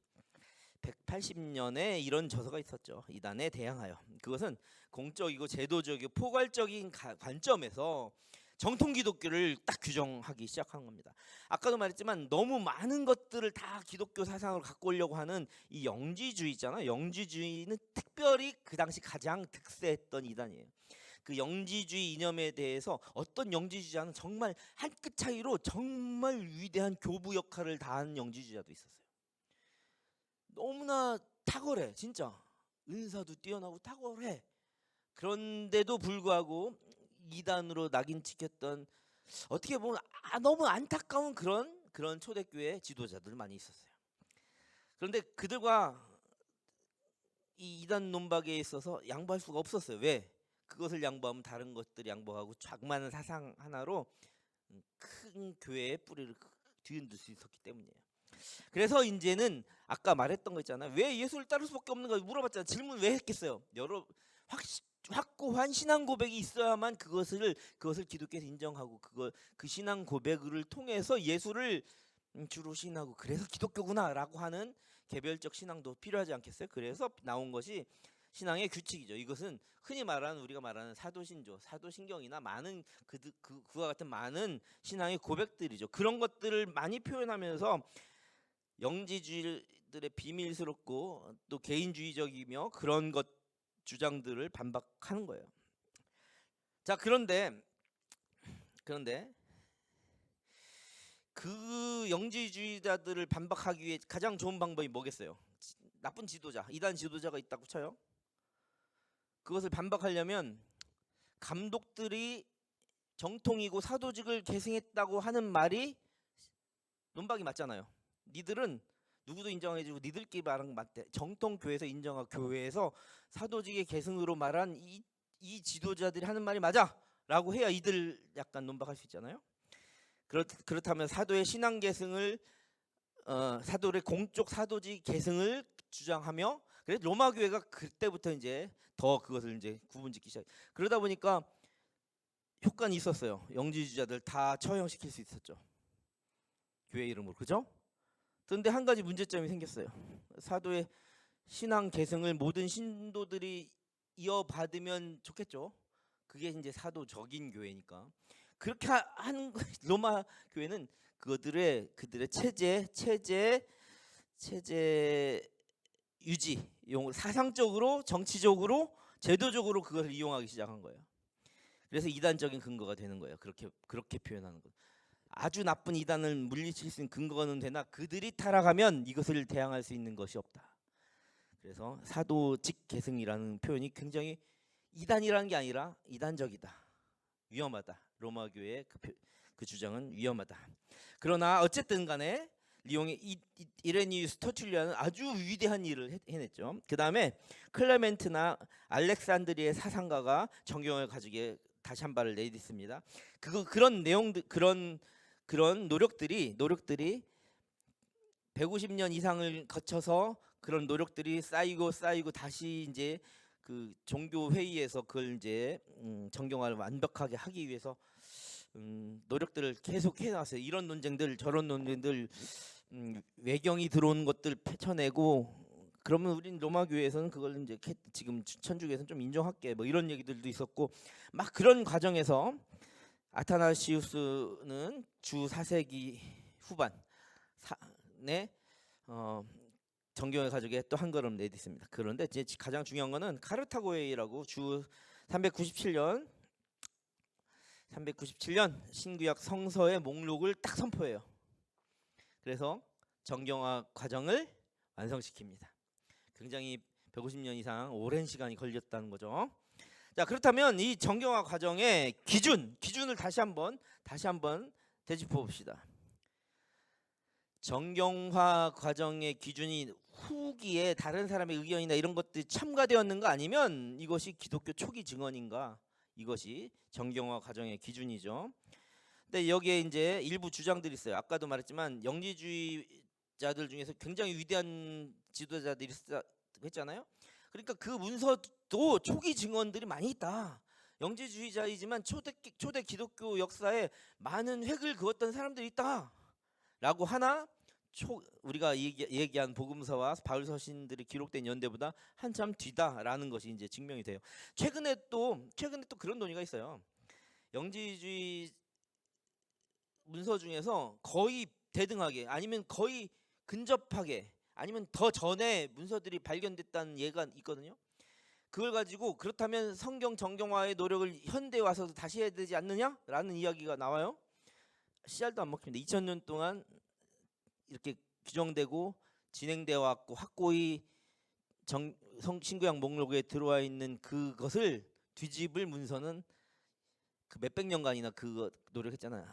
180년에 이런 저서가 있었죠. 이단에 대항하여. 그것은 공적이고 제도적이고 포괄적인 관점에서 정통 기독교를 딱 규정하기 시작한 겁니다. 아까도 말했지만 너무 많은 것들을 다 기독교 사상으로 갖고 오려고 하는 이 영지주의 있잖아요. 영지주의는 특별히 그 당시 가장 득세했던 이단이에요. 그 영지주의 이념에 대해서 어떤 영지주의자는 정말 한 끗 차이로 정말 위대한 교부 역할을 다한 영지주의자도 있었어요. 너무나 탁월해. 진짜 은사도 뛰어나고 탁월해. 그런데도 불구하고 이단으로 낙인 찍혔던, 어떻게 보면 너무 안타까운 그런 초대교회 지도자들 많이 있었어요. 그런데 그들과 이 이단 논박에 있어서 양보할 수가 없었어요. 왜? 그것을 양보하면 다른 것들이 양보하고 자그마한 사상 하나로 큰 교회의 뿌리를 뒤흔들 수 있었기 때문이에요. 그래서 이제는 아까 말했던 거 있잖아요. 왜 예수를 따를 수밖에 없는가 물어봤잖아요. 질문 왜 했겠어요? 여러 확고한 신앙 고백이 있어야만 그것을 기독교에서 인정하고 그 신앙 고백을 통해서 예수를 주로 신하고 그래서 기독교구나라고 하는 개별적 신앙도 필요하지 않겠어요? 그래서 나온 것이 신앙의 규칙이죠. 이것은 흔히 말하는 우리가 말하는 사도신조, 사도신경이나 많은 그와 같은 많은 신앙의 고백들이죠. 그런 것들을 많이 표현하면서 영지주의들의 비밀스럽고 또 개인주의적이며 그런 것 주장들을 반박하는 거예요. 자, 그런데 그 영지주의자들을 반박하기 위해 가장 좋은 방법이 뭐겠어요? 나쁜 지도자, 이단 지도자가 있다고 쳐요. 그것을 반박하려면 감독들이 정통이고 사도직을 계승했다고 하는 말이 논박이 맞잖아요. 니들은 누구도 인정해주고 니들끼리 말한 거 맞대. 정통 교회에서 인정하고 교회에서 사도직의 계승으로 말한 이 지도자들이 하는 말이 맞아라고 해야 이들 약간 논박할 수 있잖아요. 그렇다면 사도의 신앙 계승을 사도의 공적 사도직 계승을 주장하며 그래서 로마 교회가 그때부터 이제 더 그것을 이제 구분짓기 시작. 그러다 보니까 효과는 있었어요. 영지주의자들 다 처형시킬 수 있었죠. 교회 이름으로. 그죠? 그런데 한 가지 문제점이 생겼어요. 사도의 신앙 계승을 모든 신도들이 이어받으면 좋겠죠. 그게 이제 사도적인 교회니까. 그렇게 한 로마 교회는 그들의 체제 유지, 사상적으로, 정치적으로, 제도적으로 그것을 이용하기 시작한 거예요. 그래서 이단적인 근거가 되는 거예요. 그렇게 표현하는 것. 아주 나쁜 이단을 물리칠 수 있는 근거는 되나 그들이 타락하면 이것을 대항할 수 있는 것이 없다. 그래서 사도직 계승이라는 표현이 굉장히 이단이라는 게 아니라 이단적이다. 위험하다. 로마 교회의 그 주장은 위험하다. 그러나 어쨌든 간에 리옹의 이레니우스 터툴리아는 아주 위대한 일을 해냈죠. 그 다음에 클레멘트나 알렉산드리의 사상가가 정경을 가지게 다시 한 발을 내딛습니다. 그런 내용들 그런 노력들이 150년 이상을 거쳐서 그런 노력들이 쌓이고 다시 이제 그 종교 회의에서 그걸 이제 정경화를 완벽하게 하기 위해서 노력들을 계속 해놨어요. 이런 논쟁들 저런 논쟁들 외경이 들어오는 것들 펼쳐내고 그러면 우린 로마 교회에서는 그걸 이제 지금 천주교에서는 좀 인정할게 뭐 이런 얘기들도 있었고 막 그런 과정에서 아타나시우스는 주 4세기 후반에 정경의 가족에 또 한 걸음 내딛습니다. 그런데 이제 가장 중요한 거는 카르타고 회의라고 주 397년 신구약 성서의 목록을 딱 선포해요. 그래서 정경화 과정을 완성시킵니다. 굉장히 150년 이상 오랜 시간이 걸렸다는 거죠. 자, 그렇다면 이 정경화 과정의 기준을 다시 한번 되짚어 봅시다. 정경화 과정의 기준이 후기에 다른 사람의 의견이나 이런 것들이 첨가되었는가 아니면 이것이 기독교 초기 증언인가? 이것이 정경화 과정의 기준이죠. 근데 여기에 이제 일부 주장들이 있어요. 아까도 말했지만 영지주의자들 중에서 굉장히 위대한 지도자들이 했잖아요. 그러니까 그 문서도 초기 증언들이 많이 있다. 영지주의자이지만 초대 기독교 역사에 많은 획을 그었던 사람들이 있다라고 하나 우리가 얘기한 복음서와 바울 서신들이 기록된 연대보다 한참 뒤다라는 것이 이제 증명이 돼요. 최근에 또 그런 논의가 있어요. 영지주의 문서 중에서 거의 대등하게 아니면 거의 근접하게 아니면 더 전에 문서들이 발견됐다는 예가 있거든요. 그걸 가지고 그렇다면 성경 정경화의 노력을 현대에 와서도 다시 해야 되지 않느냐라는 이야기가 나와요. 씨알도 안 먹힙니다. 2000년 동안 이렇게 규정되고 진행되어 왔고 확고히 신구약 목록에 들어와 있는 그것을 뒤집을 문서는 그 몇백 년간이나 그거 노력했잖아요.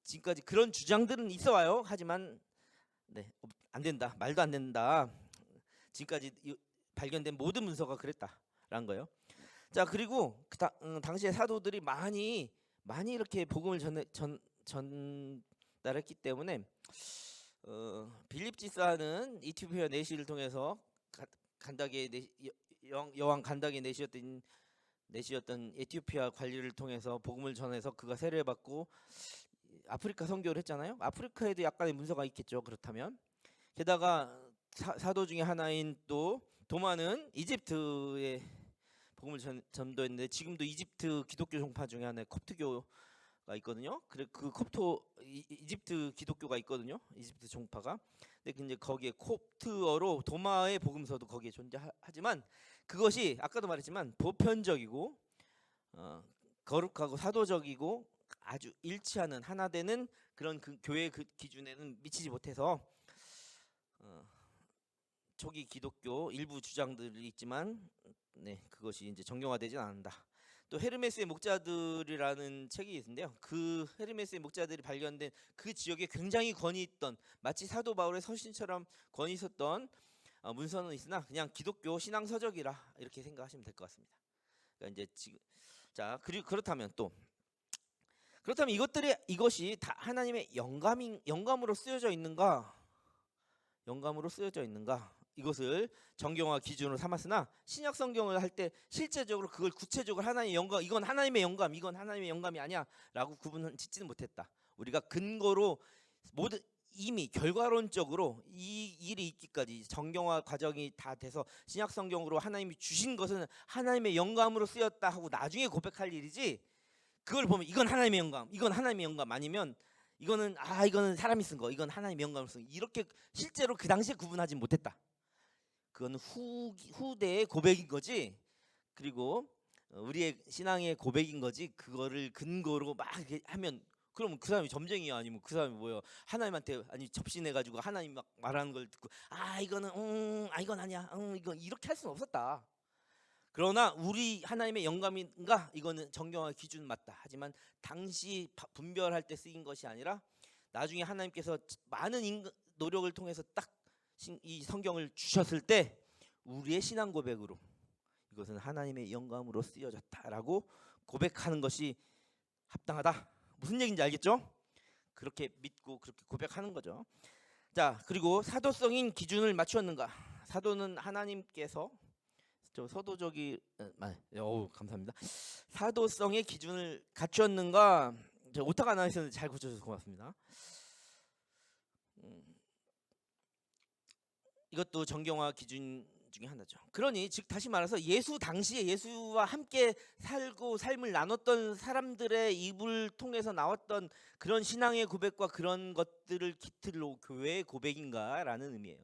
지금까지 그런 주장들은 있어 와요. 하지만 안 된다. 말도 안 된다. 지금까지 발견된 모든 문서가 그랬다라는 거예요. 자, 그리고 당시에 사도들이 많이 이렇게 복음을 전달했기 때문에 빌립 지사는 이티오피아 내시를 통해서 간다게 여왕 간다게 내시였던 에티오피아 관리를 통해서 복음을 전해서 그가 세례받고 아프리카 선교를 했잖아요. 아프리카에도 약간의 문서가 있겠죠. 그렇다면 게다가 사도 중에 하나인 또 도마는 이집트에 복음을 전도했는데 지금도 이집트 기독교 종파 중에 하나의 콥트교가 있거든요. 그래 그 이집트 기독교가 있거든요. 이집트 종파가. 근데 이제 거기에 콥트어로 도마의 복음서도 거기에 존재하지만 그것이 아까도 말했지만 보편적이고 거룩하고 사도적이고 아주 일치하는 하나 되는 그런 그 교회 그 기준에는 미치지 못해서 초기 기독교 일부 주장들이 있지만 그것이 이제 정경화되진 않는다. 또 헤르메스의 목자들이라는 책이 있는데요. 그 헤르메스의 목자들이 발견된 그 지역에 굉장히 권위 있던 마치 사도 바울의 서신처럼 권위 있었던 문서는 있으나 그냥 기독교 신앙 서적이라 이렇게 생각하시면 될 것 같습니다. 그러니까 이제 지금 그리고 그렇다면 이것이 다 하나님의 영감으로 쓰여져 있는가? 영감으로 쓰여져 있는가? 이것을 정경화 기준으로 삼았으나 신약 성경을 할 때 실제적으로 그걸 구체적으로 하나님의 영감, 이건 하나님의 영감, 이건 하나님의 영감이 아니야라고 구분짓지는 못했다. 우리가 근거로 이미 결과론적으로 이 일이 있기까지 정경화 과정이 다 돼서 신약 성경으로 하나님이 주신 것은 하나님의 영감으로 쓰였다 하고 나중에 고백할 일이지. 그걸 보면 이건 하나님의 영감, 이건 하나님의 영감 아니면 이거는 사람이 쓴 거, 이건 하나님의 영감으로 쓴 거. 이렇게 실제로 그 당시에 구분하지 못했다. 그건 후대의 고백인 거지. 그리고 우리의 신앙의 고백인 거지. 그거를 근거로 막 하면 그러면 그 사람이 점쟁이야 아니면 그 사람이 뭐야? 하나님한테 접신해 가지고 하나님 막 말하는 걸 듣고 이거는 이건 아니야. 이건 이렇게 할 수는 없었다. 그러나 우리 하나님의 영감인가? 이거는 정경화 기준 맞다. 하지만 당시 분별할 때 쓰인 것이 아니라 나중에 하나님께서 많은 노력을 통해서 딱 이 성경을 주셨을 때 우리의 신앙 고백으로 이것은 하나님의 영감으로 쓰여졌다라고 고백하는 것이 합당하다. 무슨 얘기인지 알겠죠? 그렇게 믿고 그렇게 고백하는 거죠. 자, 그리고 사도성인 기준을 맞추었는가? 사도는 하나님께서 서도적이 감사합니다. 사도성의 기준을 갖추었는가? 오타가 나 있었는데 잘 고쳐줘서 고맙습니다. 이것도 정경화 기준 중에 하나죠. 그러니 즉 다시 말해서 예수 당시에 예수와 함께 살고 삶을 나눴던 사람들의 입을 통해서 나왔던 그런 신앙의 고백과 그런 것들을 기틀로 교회의 고백인가라는 의미예요.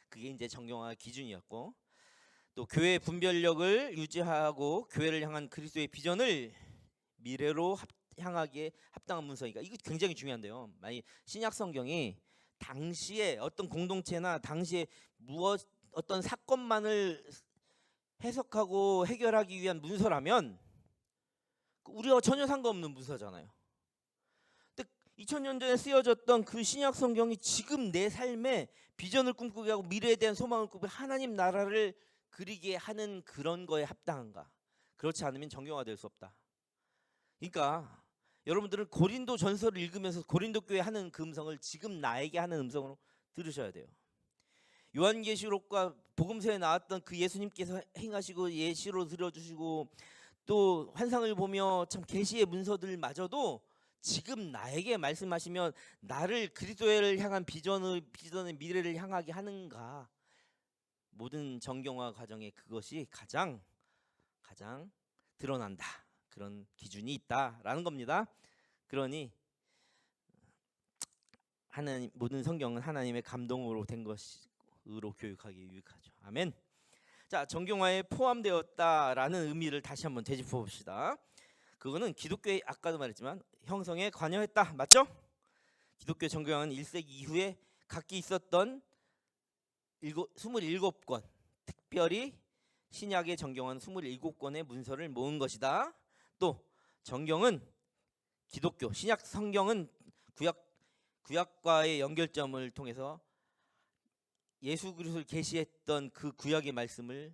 그게 이제 정경화 기준이었고 또 교회의 분별력을 유지하고 교회를 향한 그리스도의 비전을 미래로 향하기에 합당한 문서이니까 이거 굉장히 중요한데요. 만약 신약 성경이 당시에 어떤 공동체나 당시에 어떤 사건만을 해석하고 해결하기 위한 문서라면 우리와 전혀 상관없는 문서잖아요. 근데 2000년 전에 쓰여졌던 그 신약 성경이 지금 내 삶에 비전을 꿈꾸게 하고 미래에 대한 소망을 꾸게 하나님 나라를 그리게 하는 그런 거에 합당한가? 그렇지 않으면 정경화될 수 없다. 그러니까 여러분들은 고린도 전서를 읽으면서 고린도 교회 하는 그 음성을 지금 나에게 하는 음성으로 들으셔야 돼요. 요한계시록과 복음서에 나왔던 그 예수님께서 행하시고 예시로 들어주시고 또 환상을 보며 참 계시의 문서들마저도 지금 나에게 말씀하시면 나를 그리스도를 향한 비전의 미래를 향하게 하는가? 모든 정경화 과정에 그것이 가장 드러난다. 그런 기준이 있다라는 겁니다. 그러니 모든 성경은 하나님의 감동으로 된 것으로 교육하기 유익하죠. 아멘. 자, 정경화에 포함되었다라는 의미를 다시 한번 되짚어 봅시다. 그거는 기독교의 아까도 말했지만 형성에 관여했다. 맞죠? 기독교 정경화는 1세기 이후에 각기 있었던 27권, 특별히 신약의 정경화는 27권의 문서를 모은 것이다. 또 정경은 기독교, 신약 성경은 구약과의 연결점을 통해서 예수 그리스도를 계시했던 그 구약의 말씀을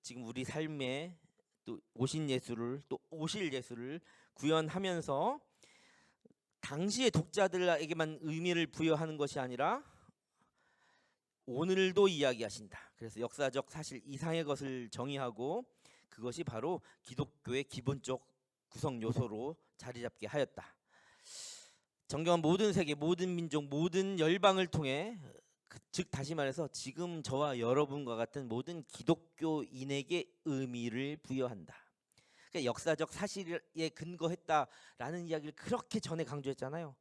지금 우리 삶에 또 오신 예수를 또 오실 예수를 구현하면서 당시의 독자들에게만 의미를 부여하는 것이 아니라 오늘도 이야기하신다. 그래서 역사적 사실 이상의 것을 정의하고 그것이 바로 기독교의 기본적 구성 요소로 자리 잡게 하였다. 정경은 모든 세계, 모든 민족, 모든 열방을 통해 즉 다시 말해서 지금 저와 여러분과 같은 모든 기독교인에게 의미를 부여한다. 그러니까 역사적 사실에 근거했다라는 이야기를 그렇게 전에 강조했잖아요.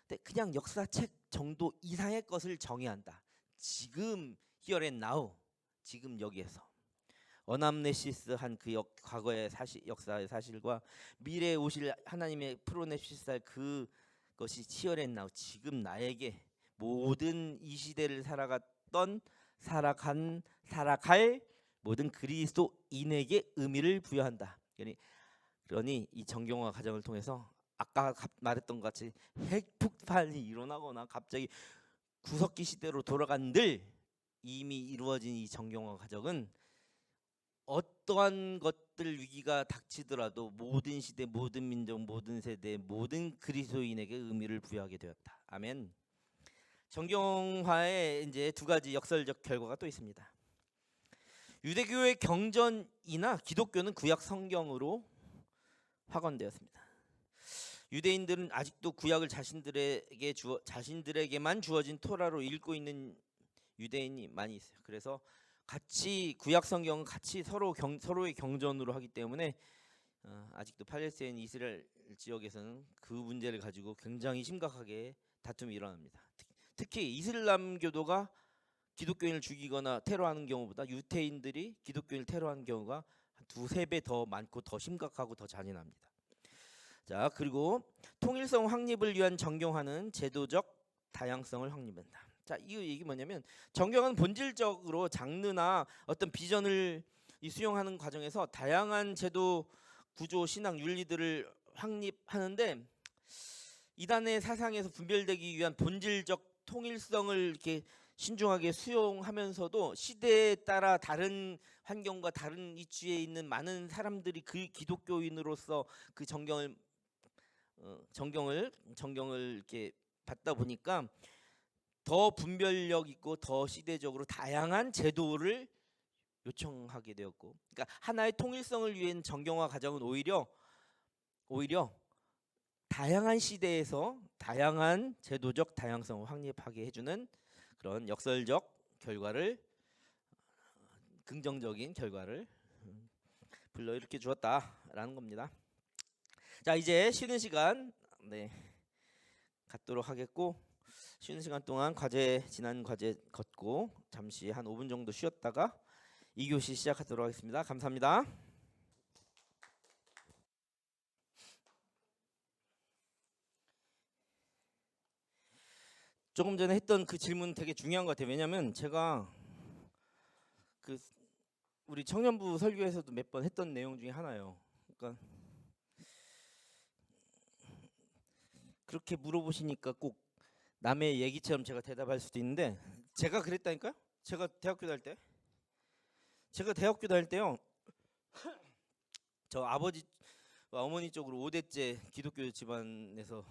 근데 그냥 역사책 정도 이상의 것을 정의한다. 지금 here and now, 지금 여기에서 어남네시스한 그 과거의 사실, 역사의 사실과 미래에 오실 하나님의 프로네시스할 그것이 here and now, 지금 나에게 모든 이 시대를 살아갈 모든 그리스도인에게 의미를 부여한다. 그러니 이 정경화 과정을 통해서 아까 말했던 것 같이 핵폭발이 일어나거나 갑자기 구석기 시대로 돌아간들 이미 이루어진 이 정경화 과정은 어떠한 것들 위기가 닥치더라도 모든 시대, 모든 민족, 모든 세대, 모든 그리스도인에게 의미를 부여하게 되었다. 아멘. 정경화에 이제 두 가지 역설적 결과가 또 있습니다. 유대교의 경전이나 기독교는 구약 성경으로 확언되었습니다. 유대인들은 아직도 구약을 자신들에게만 주어진 토라로 읽고 있는 유대인이 많이 있어요. 그래서 같이 구약 성경은 같이 서로의 경전으로 하기 때문에 아직도 팔레스타인 이스라엘 지역에서는 그 문제를 가지고 굉장히 심각하게 다툼이 일어납니다. 특히 이슬람교도가 기독교인을 죽이거나 테러하는 경우보다 유태인들이 기독교인을 테러하는 경우가 한 두세 배 더 많고 더 심각하고 더 잔인합니다. 자, 그리고 통일성 확립을 위한 정경화는 제도적 다양성을 확립한다. 자, 이 얘기 뭐냐면 정경화는 본질적으로 장르나 어떤 비전을 수용하는 과정에서 다양한 제도, 구조, 신앙, 윤리들을 확립하는데 이단의 사상에서 분별되기 위한 본질적 통일성을 이렇게 신중하게 수용하면서도 시대에 따라 다른 환경과 다른 이치에 있는 많은 사람들이 그 기독교인으로서 그 정경을 이렇게 받다 보니까 더 분별력 있고 더 시대적으로 다양한 제도를 요청하게 되었고, 그러니까 하나의 통일성을 위한 정경화 과정은 오히려 다양한 시대에서 다양한 제도적 다양성을 확립하게 해주는 그런 역설적 결과를, 긍정적인 결과를 불러일으켜 주었다라는 겁니다. 자, 이제 쉬는 시간 갖도록 하겠고, 쉬는 시간 동안 지난 과제 걷고 잠시 한 5분 정도 쉬었다가 2교시 시작하도록 하겠습니다. 감사합니다. 조금 전에 했던 그 질문 되게 중요한 것 같아요. 왜냐면 제가 그 우리 청년부 설교에서도 몇 번 했던 내용 중에 하나예요. 그러니까 그렇게 물어보시니까 꼭 남의 얘기처럼 제가 대답할 수도 있는데, 제가 그랬다니까요. 제가 대학교 다닐 때요. 저 아버지 어머니 쪽으로 5대째 기독교 집안에서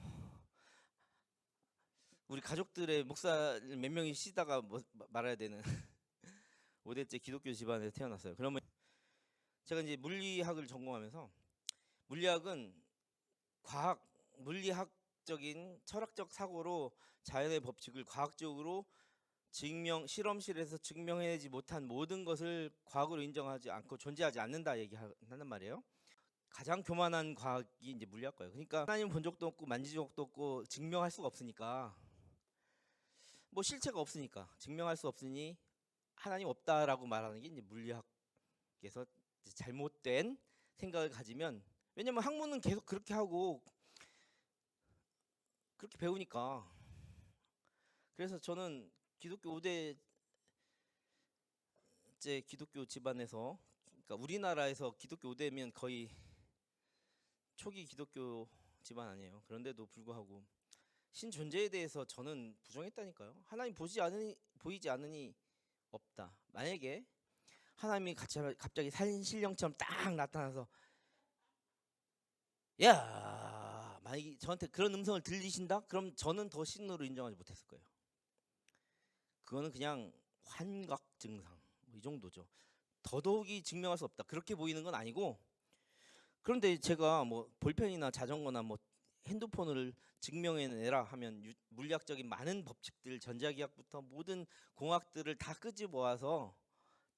우리 가족들의 목사 몇 명이 쉬다가 말아야 되는 5대째 기독교 집안에서 태어났어요. 그러면 제가 이제 물리학을 전공하면서, 물리학은 물리학적인 철학적 사고로 자연의 법칙을 과학적으로 실험실에서 증명해내지 못한 모든 것을 과학으로 인정하지 않고 존재하지 않는다 얘기하는 말이에요. 가장 교만한 과학이 이제 물리학과예요. 그러니까 하나님 본 적도 없고 만진 적도 없고 증명할 수가 없으니까, 뭐 실체가 없으니까 증명할 수 없으니 하나님 없다라고 말하는 게 이제 물리학에서 잘못된 생각을 가지면, 왜냐면 학문은 계속 그렇게 하고 그렇게 배우니까. 그래서 저는 기독교 5대째 기독교 집안에서, 그러니까 우리나라에서 기독교 5대면 거의 초기 기독교 집안 아니에요. 그런데도 불구하고 신존재에 대해서 저는 부정했다니까요. 하나님 보이지 않으니 없다. 만약에 하나님이 갑자기 산신령처럼 딱 나타나서 야 만약에 저한테 그런 음성을 들리신다? 그럼 저는 더 신으로 인정하지 못했을 거예요. 그거는 그냥 환각 증상 뭐 이 정도죠. 더더욱이 증명할 수 없다. 그렇게 보이는 건 아니고, 그런데 제가 뭐 볼펜이나 자전거나 뭐 핸드폰을 증명해내라 하면 물리학적인 많은 법칙들, 전자기학부터 모든 공학들을 다 끄집어 모아서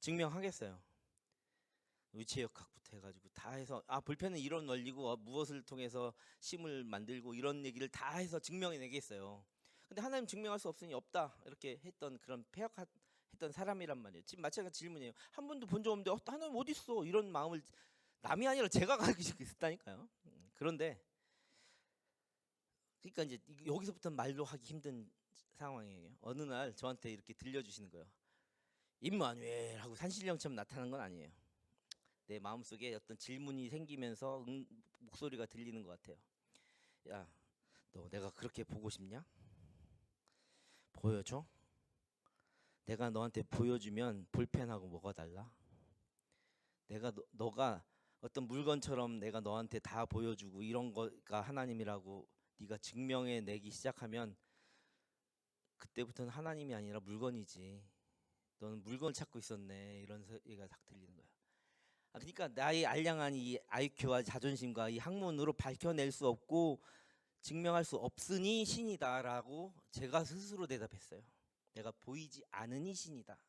증명하겠어요. 위치역학부터 해가지고 다 해서 볼펜은 이런 원리고 무엇을 통해서 심을 만들고 이런 얘기를 다 해서 증명해내겠어요. 근데 하나님 증명할 수 없으니 없다 이렇게 했던 그런 폐역했던 사람이란 말이에요. 지금 마찬가지 질문이에요. 한 번도 본 적 없는데 하나님 어디 있어? 이런 마음을 남이 아니라 제가 가지고 있었다니까요. 그런데 그러니까 이제 여기서부터 말로 하기 힘든 상황이에요. 어느 날 저한테 이렇게 들려주시는 거예요. 임마누엘 하고 산신령처럼 나타나는 건 아니에요. 내 마음속에 어떤 질문이 생기면서 목소리가 들리는 것 같아요. 야, 너 내가 그렇게 보고 싶냐? 보여줘? 내가 너한테 보여주면 볼펜하고 뭐가 달라? 내가 너가 어떤 물건처럼 내가 너한테 다 보여주고 이런 거가 하나님이라고 네가 증명해 내기 시작하면 그때부터는 하나님이 아니라 물건이지. 너는 물건을 찾고 있었네. 이런 소리가 딱 들리는 거야. 그러니까 나의 알량한 이 IQ와 자존심과 이 학문으로 밝혀낼 수 없고 증명할 수 없으니 신이다라고 제가 스스로 대답했어요. 내가 보이지 않으니 신이다.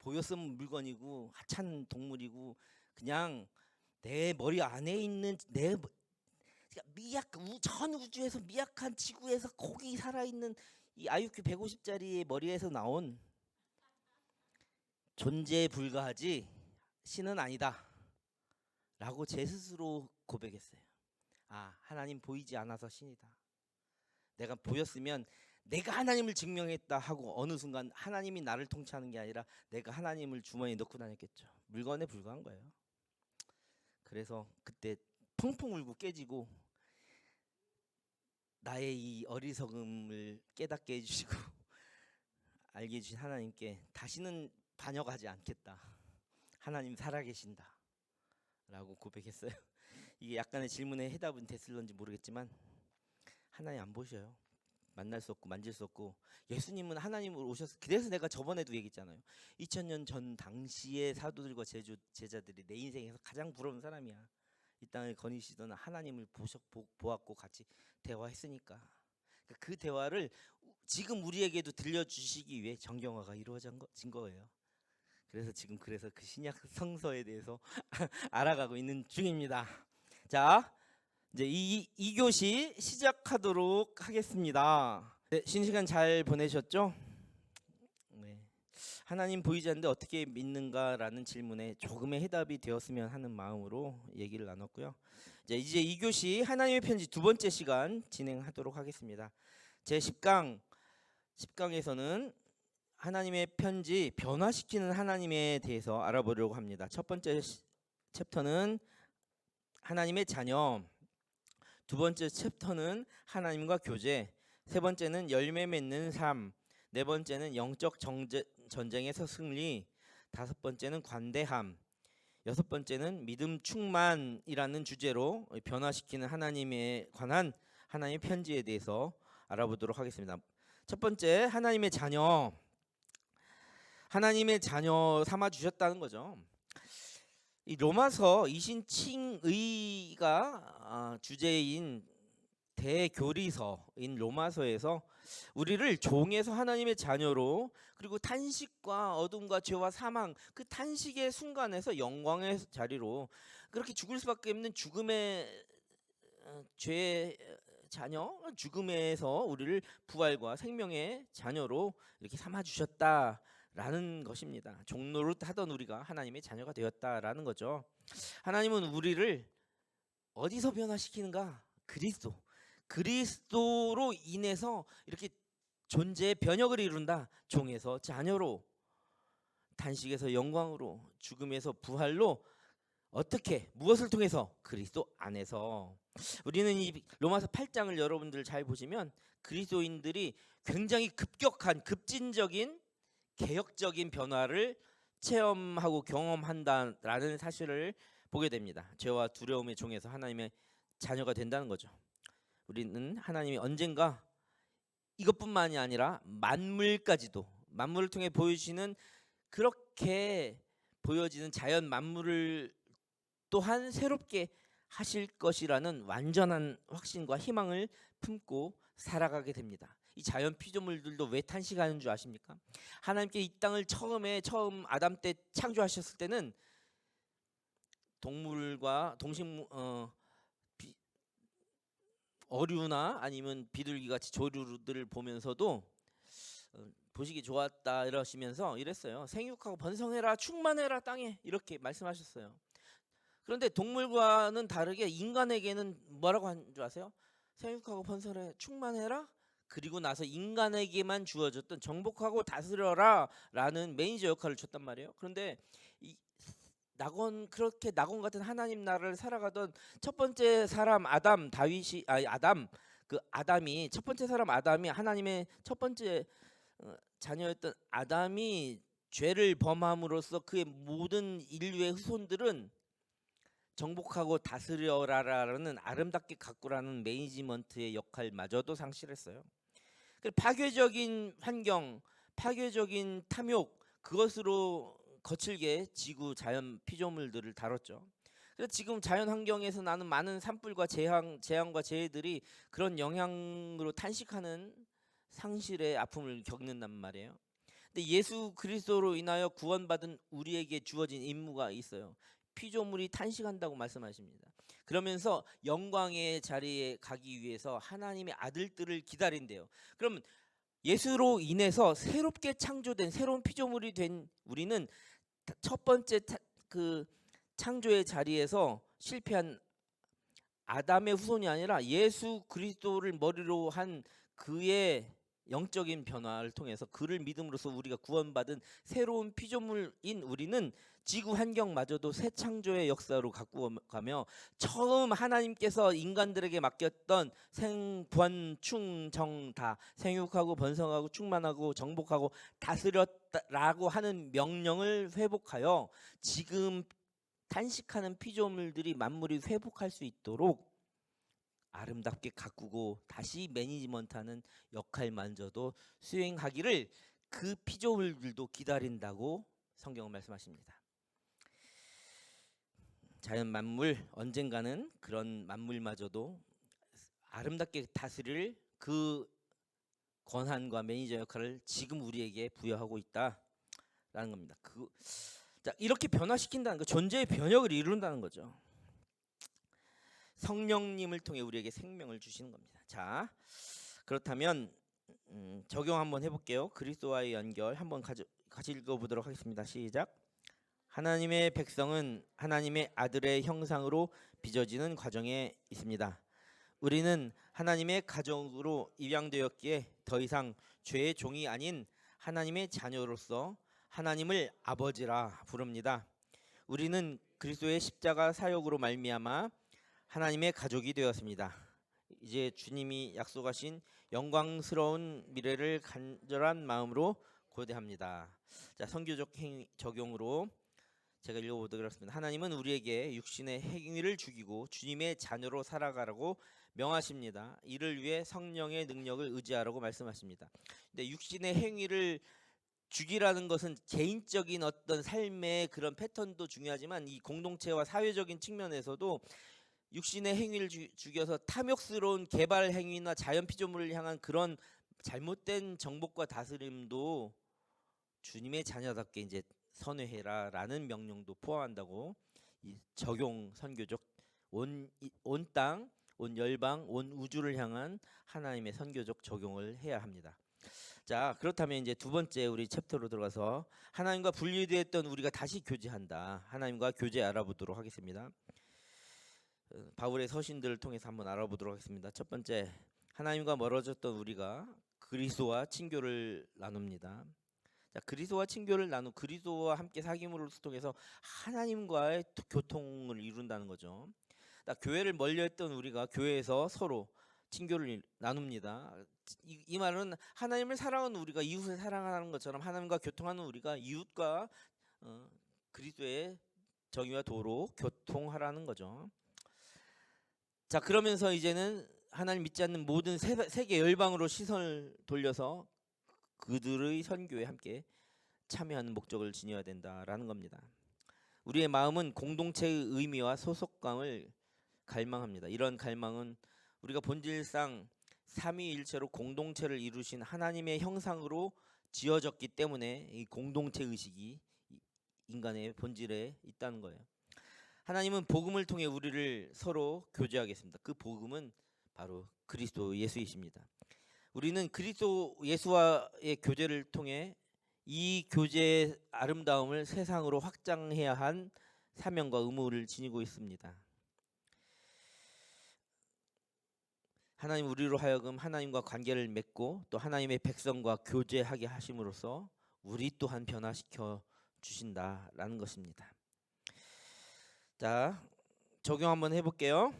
보였으면 물건이고 하찮은 동물이고 그냥 내 머리 안에 있는 전 우주에서 미약한 지구에서 거기 살아있는 이 IQ 150짜리의 머리에서 나온 존재에 불과하지 신은 아니다 라고 제 스스로 고백했어요. 하나님 보이지 않아서 신이다. 내가 보였으면 내가 하나님을 증명했다 하고 어느 순간 하나님이 나를 통치하는 게 아니라 내가 하나님을 주머니에 넣고 다녔겠죠. 물건에 불과한 거예요. 그래서 그때 펑펑 울고 깨지고 나의 이 어리석음을 깨닫게 해주시고 알게 해주신 하나님께 다시는 반역하지 않겠다. 하나님 살아계신다 라고 고백했어요. 이게 약간의 질문에 해답은 됐을런지 모르겠지만 하나님 안 보셔요. 만날 수 없고 만질 수 없고. 예수님은 하나님으로 오셨어요. 그래서 내가 저번에도 얘기했잖아요. 2000년 전 당시의 사도들과 제자들이 내 인생에서 가장 부러운 사람이야. 이 땅을 거니시던 하나님을 보았고 같이 대화했으니까. 그 대화를 지금 우리에게도 들려주시기 위해 정경화가 이루어진 거예요. 그래서 지금 그 신약 성서에 대해서 알아가고 있는 중입니다. 자, 이제 이 교시 시작하도록 하겠습니다. 네, 쉬는 시간 잘 보내셨죠? 네. 하나님 보이지 않는데 어떻게 믿는가라는 질문에 조금의 해답이 되었으면 하는 마음으로 얘기를 나눴고요. 이제 이 교시 하나님의 편지 두 번째 시간 진행하도록 하겠습니다. 제 10강에서는 하나님의 편지 변화시키는 하나님에 대해서 알아보려고 합니다. 첫 번째 챕터는 하나님의 자녀, 두 번째 챕터는 하나님과 교제, 세 번째는 열매 맺는 삶, 네 번째는 영적 전쟁에서 승리, 다섯 번째는 관대함, 여섯 번째는 믿음 충만이라는 주제로 변화시키는 하나님에 관한 하나님의 편지에 대해서 알아보도록 하겠습니다. 첫 번째, 하나님의 자녀. 하나님의 자녀 삼아 주셨다는 거죠. 이 로마서 이신칭의가 주제인 대교리서인 로마서에서 우리를 종에서 하나님의 자녀로, 그리고 탄식과 어둠과 죄와 사망, 그 탄식의 순간에서 영광의 자리로, 그렇게 죽을 수밖에 없는 죽음의 죄의 자녀, 죽음에서 우리를 부활과 생명의 자녀로 이렇게 삼아 주셨다라는 것입니다. 종노릇 하던 우리가 하나님의 자녀가 되었다라는 거죠. 하나님은 우리를 어디서 변화시키는가? 그리스도로 인해서 이렇게 존재의 변혁을 이룬다. 종에서 자녀로, 탄식에서 영광으로, 죽음에서 부활로, 어떻게, 무엇을 통해서? 그리스도 안에서. 우리는 이 로마서 8장을 여러분들 잘 보시면 그리스도인들이 굉장히 급격한 급진적인 개혁적인 변화를 체험하고 경험한다라는 사실을 보게 됩니다. 죄와 두려움의 종에서 하나님의 자녀가 된다는 거죠. 우리는 하나님이 언젠가 이것뿐만이 아니라 만물까지도, 만물을 통해 보여주시는, 그렇게 보여지는 자연 만물을 또한 새롭게 하실 것이라는 완전한 확신과 희망을 품고 살아가게 됩니다. 이 자연 피조물들도 왜 탄식하는 줄 아십니까? 하나님께 이 땅을 처음 아담 때 창조하셨을 때는 동물과 어류나 아니면 비둘기 같이 조류들을 보면서도 보시기 좋았다 이러시면서 이랬어요. 생육하고 번성해라, 충만해라 땅에, 이렇게 말씀하셨어요. 그런데 동물과는 다르게 인간에게는 뭐라고 한 줄 아세요? 생육하고 번성해, 충만해라, 그리고 나서 인간에게만 주어졌던 정복하고 다스려라 라는 매니저 역할을 줬단 말이에요. 그런데 이 그렇게 낙원 같은 하나님 나라를 살아가던 첫 번째 사람 아담이 첫 번째 사람 아담이 하나님의 첫 번째 자녀였던 아담이 죄를 범함으로써 그의 모든 인류의 후손들은 정복하고 다스려라라는 아름답게 가꾸라는 매니지먼트의 역할마저도 상실했어요. 파괴적인 환경, 파괴적인 탐욕, 그것으로 거칠게 지구 자연 피조물들을 다뤘죠. 그래서 지금 자연 환경에서 나는 많은 산불과 재앙과 재해들이 그런 영향으로 탄식하는 상실의 아픔을 겪는단 말이에요. 근데 예수 그리스도로 인하여 구원받은 우리에게 주어진 임무가 있어요. 피조물이 탄식한다고 말씀하십니다. 그러면서 영광의 자리에 가기 위해서 하나님의 아들들을 기다린대요. 그러면 예수로 인해서 새롭게 창조된 새로운 피조물이 된 우리는 첫 번째 그 창조의 자리에서 실패한 아담의 후손이 아니라 예수 그리스도를 머리로 한 그의 영적인 변화를 통해서 그를 믿음으로써 우리가 구원받은 새로운 피조물인 우리는 지구 환경마저도 새 창조의 역사로 갖고 가며 처음 하나님께서 인간들에게 맡겼던 생번충정다, 생육하고 번성하고 충만하고 정복하고 다스렸다라고 하는 명령을 회복하여 지금 탄식하는 피조물들이 만물이 회복할 수 있도록 아름답게 가꾸고 다시 매니지먼트하는 역할만저도 수행하기를 그 피조물들도 기다린다고 성경은 말씀하십니다. 자연 만물, 언젠가는 그런 만물마저도 아름답게 다스릴 그 권한과 매니저 역할을 지금 우리에게 부여하고 있다라는 겁니다. 이렇게 변화시킨다는 거, 존재의 변혁을 이룬다는 거죠. 성령님을 통해 우리에게 생명을 주시는 겁니다. 자, 그렇다면 적용 한번 해볼게요. 그리스도와의 연결 한번 같이 읽어보도록 하겠습니다. 시작. 하나님의 백성은 하나님의 아들의 형상으로 빚어지는 과정에 있습니다. 우리는 하나님의 가족으로 입양되었기에 더 이상 죄의 종이 아닌 하나님의 자녀로서 하나님을 아버지라 부릅니다. 우리는 그리스도의 십자가 사역으로 말미암아 하나님의 가족이 되었습니다. 이제 주님이 약속하신 영광스러운 미래를 간절한 마음으로 고대합니다. 자, 선교적 적용으로 제가 읽어보도록 하겠습니다. 하나님은 우리에게 육신의 행위를 죽이고 주님의 자녀로 살아가라고 명하십니다. 이를 위해 성령의 능력을 의지하라고 말씀하십니다. 근데 육신의 행위를 죽이라는 것은 개인적인 어떤 삶의 그런 패턴도 중요하지만 이 공동체와 사회적인 측면에서도 육신의 행위를 죽여서 탐욕스러운 개발 행위나 자연 피조물을 향한 그런 잘못된 정복과 다스림도 주님의 자녀답게 이제 선회해라라는 명령도 포함한다고 이 적용 선교적 온 땅, 온 열방, 온 우주를 향한 하나님의 선교적 적용을 해야 합니다. 자, 그렇다면 이제 두 번째 우리 챕터로 들어가서 하나님과 분리되었던 우리가 다시 교제한다. 하나님과 교제 알아보도록 하겠습니다. 바울의 서신들을 통해서 한번 알아보도록 하겠습니다. 첫 번째, 하나님과 멀어졌던 우리가 그리스도와 친교를 나눕니다. 자, 그리스도와 친교를 그리스도와 함께 사귐을 통해서 하나님과의 교통을 이룬다는 거죠. 교회를 멀리했던 우리가 교회에서 서로 친교를 나눕니다. 이 말은 하나님을 사랑하는 우리가 이웃을 사랑하는 것처럼 하나님과 교통하는 우리가 이웃과 그리스도의 정의와 도로 교통하라는 거죠. 자, 그러면서 이제는 하나님 믿지 않는 모든 세계 열방으로 시선을 돌려서 그들의 선교에 함께 참여하는 목적을 지녀야 된다라는 겁니다. 우리의 마음은 공동체의 의미와 소속감을 갈망합니다. 이런 갈망은 우리가 본질상 삼위일체로 공동체를 이루신 하나님의 형상으로 지어졌기 때문에 이 공동체 의식이 인간의 본질에 있다는 거예요. 하나님은 복음을 통해 우리를 서로 교제하겠습니다. 그 복음은 바로 그리스도 예수이십니다. 우리는 그리스도 예수와의 교제를 통해 이 교제의 아름다움을 세상으로 확장해야 한 사명과 의무를 지니고 있습니다. 하나님 우리로 하여금 하나님과 관계를 맺고 또 하나님의 백성과 교제하게 하심으로써 우리 또한 변화시켜 주신다라는 것입니다. 자, 적용 한번 해볼게요.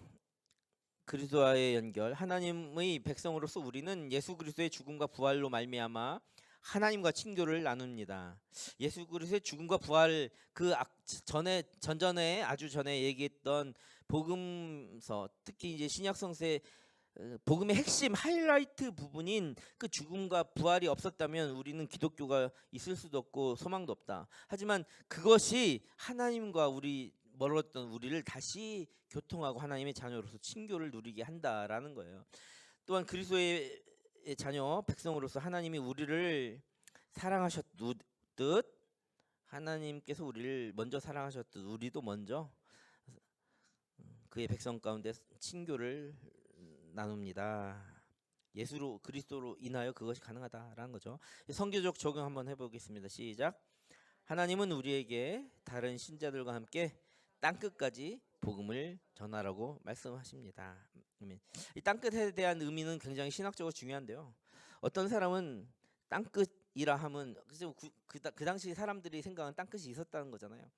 그리스도와의 연결. 하나님의 백성으로서 우리는 예수 그리스도의 죽음과 부활로 말미암아 하나님과 친교를 나눕니다. 예수 그리스도의 죽음과 부활 전전에 아주 전에 얘기했던 복음서, 특히 이제 신약 성서의 복음의 핵심 하이라이트 부분인 그 죽음과 부활이 없었다면 우리는 기독교가 있을 수도 없고 소망도 없다. 하지만 그것이 하나님과 멀었던 우리를 다시 교통하고 하나님의 자녀로서 친교를 누리게 한다라는 거예요. 또한 그리스도의 자녀 백성으로서 하나님이 우리를 사랑하셨듯 하나님께서 우리를 먼저 사랑하셨듯 우리도 먼저 그의 백성 가운데 친교를 나눕니다. 예수로 그리스도로 인하여 그것이 가능하다라는 거죠. 성경적 적용 한번 해보겠습니다. 시작. 하나님은 우리에게 다른 신자들과 함께 땅끝까지 복음을 전하라고 말씀하십니다. 이 땅끝에 대한 의미는 굉장히 신학적으로 중요한데요. 어떤 사람은 땅끝이라 하면 그 당시 사람들이 생각한 땅끝이 있었다는 거잖아요.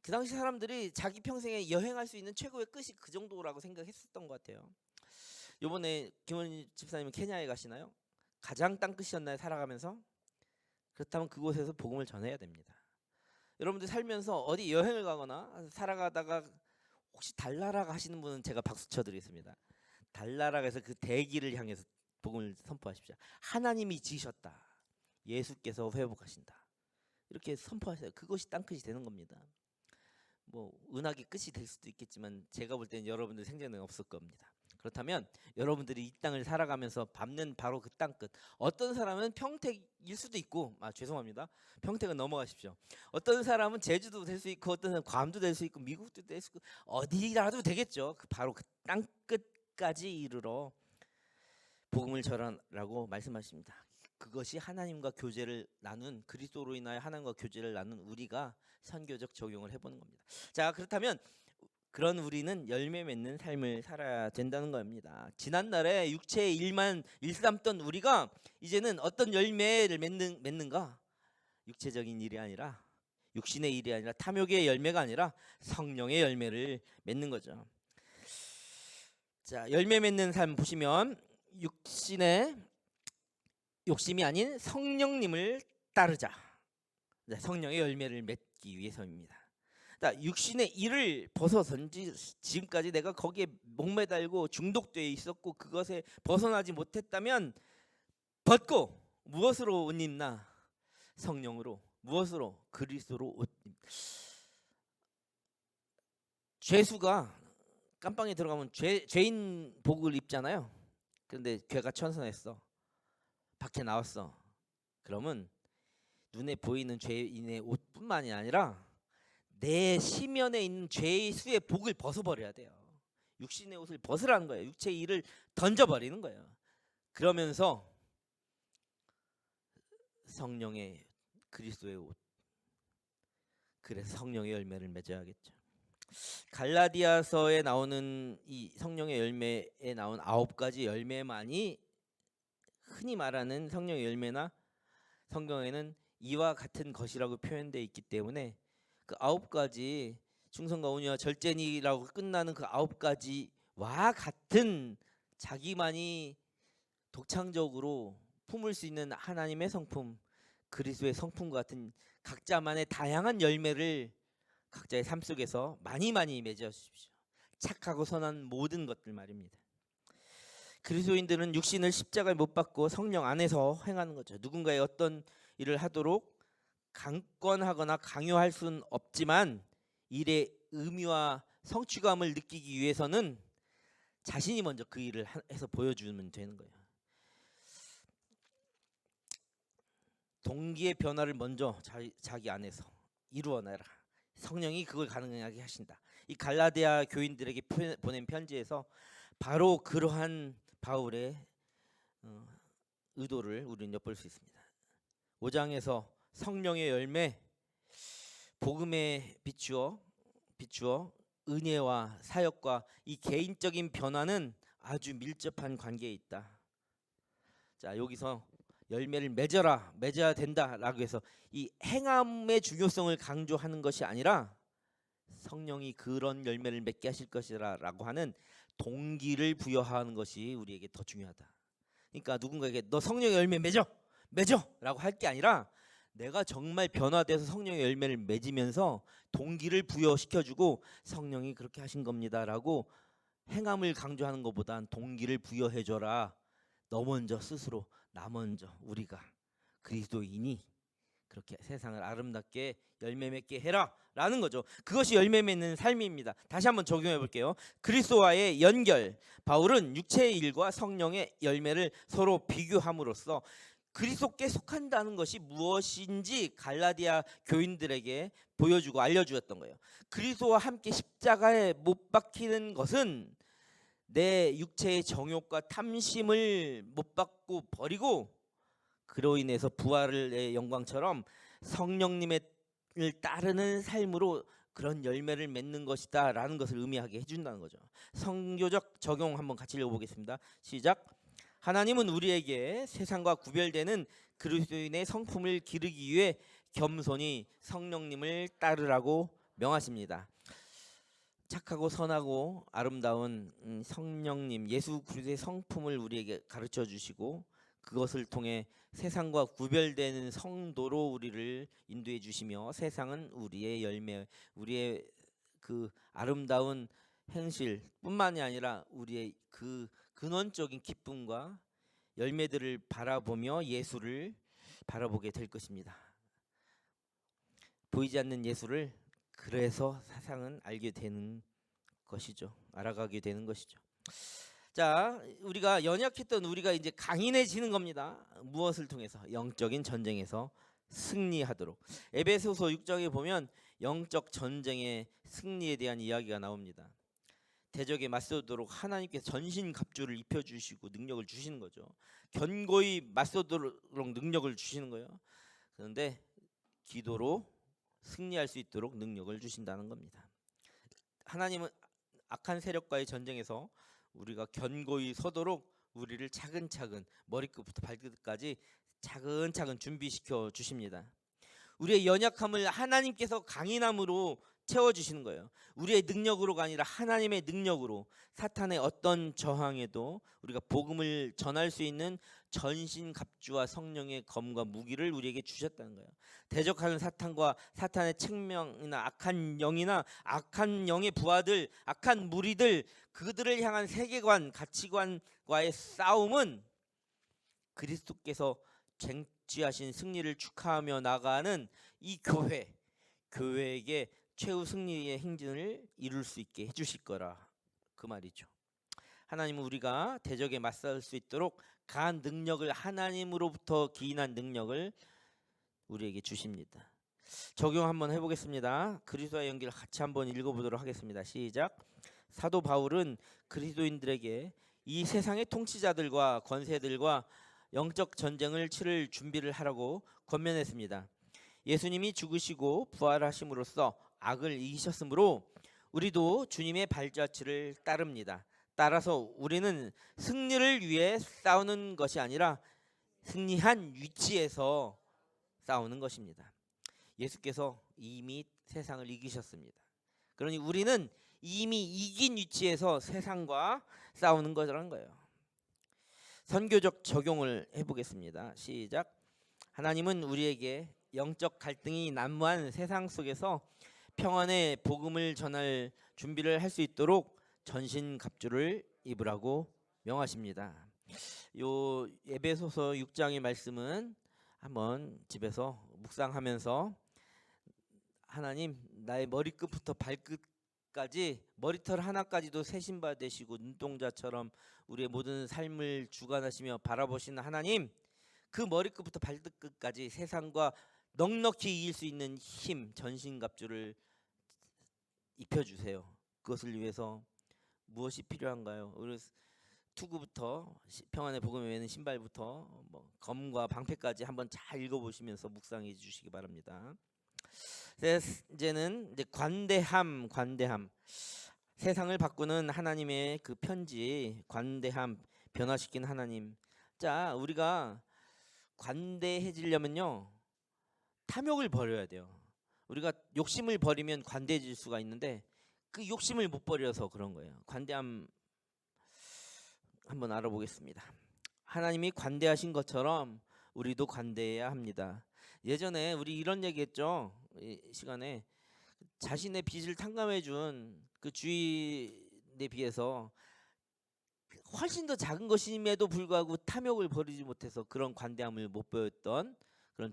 그 당시 사람들이 자기 평생에 여행할 수 있는 최고의 끝이 그 정도라고 생각했었던 것 같아요. 이번에 김원희 집사님은 케냐에 가시나요? 가장 땅끝이었나요? 살아가면서? 그렇다면 그곳에서 복음을 전해야 됩니다. 여러분들 살면서 어디 여행을 가거나 살아가다가 혹시 달나라 가시는 분은 제가 박수 쳐드리겠습니다. 달나라에서 그 대기를 향해서 복음을 선포하십시오. 하나님이 지으셨다. 예수께서 회복하신다. 이렇게 선포하세요. 그것이 땅끝이 되는 겁니다. 뭐 은하계 끝이 될 수도 있겠지만 제가 볼 때는 여러분들 생전에 없을 겁니다. 그렇다면 여러분들이 이 땅을 살아가면서 밟는 바로 그 땅끝. 어떤 사람은 평택일 수도 있고, 죄송합니다. 평택은 넘어가십시오. 어떤 사람은 제주도 될 수 있고, 어떤 사람은 괌도 될 수 있고, 미국도 될 수 있고, 어디라도 되겠죠. 바로 그 땅끝까지 이르러 복음을 전하라고 말씀하십니다. 그것이 하나님과 교제를 나눈, 그리스도로 인하여 하나님과 교제를 나눈 우리가 선교적 적용을 해보는 겁니다. 자, 그렇다면 그런 우리는 열매 맺는 삶을 살아야 된다는 겁니다. 지난날에 육체의 일만 일삼던 우리가 이제는 어떤 열매를 맺는가? 육체적인 일이 아니라, 육신의 일이 아니라, 탐욕의 열매가 아니라 성령의 열매를 맺는 거죠. 자, 열매 맺는 삶 보시면 육신의 욕심이 아닌 성령님을 따르자. 성령의 열매를 맺기 위해서입니다. 육신의 일을 벗어선지 지금까지 내가 거기에 목매달고 중독되어 있었고 그것에 벗어나지 못했다면 벗고 무엇으로 옷 입나? 성령으로. 무엇으로? 그리스도로 옷 입. 죄수가 깜빵에 들어가면 죄인 복을 입잖아요. 그런데 죄가 천선했어. 밖에 나왔어. 그러면 눈에 보이는 죄인의 옷뿐만이 아니라 내 시면에 있는 죄의 수의 복을 벗어버려야 돼요. 육신의 옷을 벗으라는 거예요. 육체의 일을 던져버리는 거예요. 그러면서 성령의 그리스도의 옷, 그래서 성령의 열매를 맺어야겠죠. 갈라디아서에 나오는 이 성령의 열매에 나온 9가지 열매만이 흔히 말하는 성령의 열매나 성경에는 이와 같은 것이라고 표현되어 있기 때문에 그 9가지 충성과 온유와 절제니라고 끝나는 그 9가지와 같은 자기만이 독창적으로 품을 수 있는 하나님의 성품, 그리스도의 성품과 같은 각자만의 다양한 열매를 각자의 삶 속에서 많이 맺어 주십시오. 착하고 선한 모든 것들 말입니다. 그리스도인들은 육신을 십자가에 못 박고 성령 안에서 행하는 거죠. 누군가의 어떤 일을 하도록 강권하거나 강요할 수는 없지만 일의 의미와 성취감을 느끼기 위해서는 자신이 먼저 그 일을 해서 보여주면 되는 거예요. 동기의 변화를 먼저 자기 안에서 이루어내라. 성령이 그걸 가능하게 하신다. 이 갈라디아 교인들에게 보낸 편지에서 바로 그러한 바울의 의도를 우리는 엿볼 수 있습니다. 5장에서 성령의 열매, 복음에 비추어 은혜와 사역과 이 개인적인 변화는 아주 밀접한 관계에 있다. 자, 여기서 열매를 맺어야 된다라고 해서 이 행함의 중요성을 강조하는 것이 아니라 성령이 그런 열매를 맺게 하실 것이라고 하는 동기를 부여하는 것이 우리에게 더 중요하다. 그러니까 누군가에게 너 성령의 열매 맺어라고 할 게 아니라 내가 정말 변화돼서 성령의 열매를 맺으면서 동기를 부여시켜주고 성령이 그렇게 하신 겁니다라고 행함을 강조하는 것보단 동기를 부여해줘라. 너 먼저 스스로, 나 먼저, 우리가 그리스도인이 그렇게 세상을 아름답게 열매 맺게 해라 라는 거죠. 그것이 열매 맺는 삶입니다. 다시 한번 적용해 볼게요. 그리스도와의 연결. 바울은 육체의 일과 성령의 열매를 서로 비교함으로써 그리스도께 속한다는 것이 무엇인지 갈라디아 교인들에게 보여주고 알려주었던 거예요. 그리스도와 함께 십자가에 못 박히는 것은 내 육체의 정욕과 탐심을 못 받고 버리고 그로 인해서 부활의 영광처럼 성령님을 따르는 삶으로 그런 열매를 맺는 것이다 라는 것을 의미하게 해준다는 거죠. 성교적 적용 한번 같이 읽어보겠습니다. 시작. 하나님은 우리에게 세상과 구별되는 그리스도인의 성품을 기르기 위해 겸손히 성령님을 따르라고 명하십니다. 착하고 선하고 아름다운 성령님 예수 그리스도의 성품을 우리에게 가르쳐 주시고 그것을 통해 세상과 구별되는 성도로 우리를 인도해 주시며 세상은 우리의 열매, 우리의 그 아름다운 행실뿐만이 아니라 우리의 그 근원적인 기쁨과 열매들을 바라보며 예수를 바라보게 될 것입니다. 보이지 않는 예수를 그래서 세상은 알게 되는 것이죠. 알아가게 되는 것이죠. 자, 우리가 연약했던 우리가 이제 강인해지는 겁니다. 무엇을 통해서? 영적인 전쟁에서 승리하도록. 에베소서 6장에 보면 영적 전쟁의 승리에 대한 이야기가 나옵니다. 대적에 맞서도록 하나님께서 전신갑주를 입혀주시고 능력을 주시는 거죠. 견고히 맞서도록 능력을 주시는 거예요. 그런데 기도로 승리할 수 있도록 능력을 주신다는 겁니다. 하나님은 악한 세력과의 전쟁에서 우리가 견고히 서도록 우리를 차근차근 머리끝부터 발끝까지 차근차근 준비시켜 주십니다. 우리의 연약함을 하나님께서 강인함으로 채워주시는 거예요. 우리의 능력으로가 아니라 하나님의 능력으로 사탄의 어떤 저항에도 우리가 복음을 전할 수 있는 전신갑주와 성령의 검과 무기를 우리에게 주셨다는 거예요. 대적하는 사탄과 사탄의 책명이나 악한 영의 부하들, 악한 무리들, 그들을 향한 세계관, 가치관과의 싸움은 그리스도께서 쟁취하신 승리를 축하하며 나가는 이 교회에게 최후 승리의 행진을 이룰 수 있게 해주실 거라 그 말이죠. 하나님은 우리가 대적에 맞설 수 있도록 강한 능력을 하나님으로부터 기인한 능력을 우리에게 주십니다. 적용 한번 해보겠습니다. 그리스도와 연결 같이 한번 읽어보도록 하겠습니다. 시작. 사도 바울은 그리스도인들에게 이 세상의 통치자들과 권세들과 영적 전쟁을 치를 준비를 하라고 권면했습니다. 예수님이 죽으시고 부활하심으로써 악을 이기셨으므로 우리도 주님의 발자취를 따릅니다. 따라서 우리는 승리를 위해 싸우는 것이 아니라 승리한 위치에서 싸우는 것입니다. 예수께서 이미 세상을 이기셨습니다. 그러니 우리는 이미 이긴 위치에서 세상과 싸우는 거라는 거예요. 선교적 적용을 해보겠습니다. 시작. 하나님은 우리에게 영적 갈등이 난무한 세상 속에서 평안의 복음을 전할 준비를 할 수 있도록 전신갑주를 입으라고 명하십니다. 요 에베소서 6장의 말씀은 한번 집에서 묵상하면서 하나님 나의 머리끝부터 발끝까지 머리털 하나까지도 새 신발 되시고 눈동자처럼 우리의 모든 삶을 주관하시며 바라보시는 하나님, 그 머리끝부터 발끝까지 세상과 넉넉히 이길 수 있는 힘, 전신갑주를 입혀주세요. 그것을 위해서 무엇이 필요한가요? 우리 투구부터 평안의 복음에 매는 신발부터 뭐 검과 방패까지 한번 잘 읽어보시면서 묵상해 주시기 바랍니다. 이제는 이제 관대함. 세상을 바꾸는 하나님의 그 편지, 관대함, 변화시킨 하나님. 자, 우리가 관대해지려면요, 탐욕을 버려야 돼요. 우리가 욕심을 버리면 관대해질 수가 있는데 그 욕심을 못 버려서 그런 거예요. 관대함 한번 알아보겠습니다. 하나님이 관대하신 것처럼 우리도 관대해야 합니다. 예전에 우리 이런 얘기했죠. 이 시간에 자신의 빚을 탕감해 준 그 주인에 비해서 훨씬 더 작은 것임에도 불구하고 탐욕을 버리지 못해서 그런 관대함을 못 보였던 그런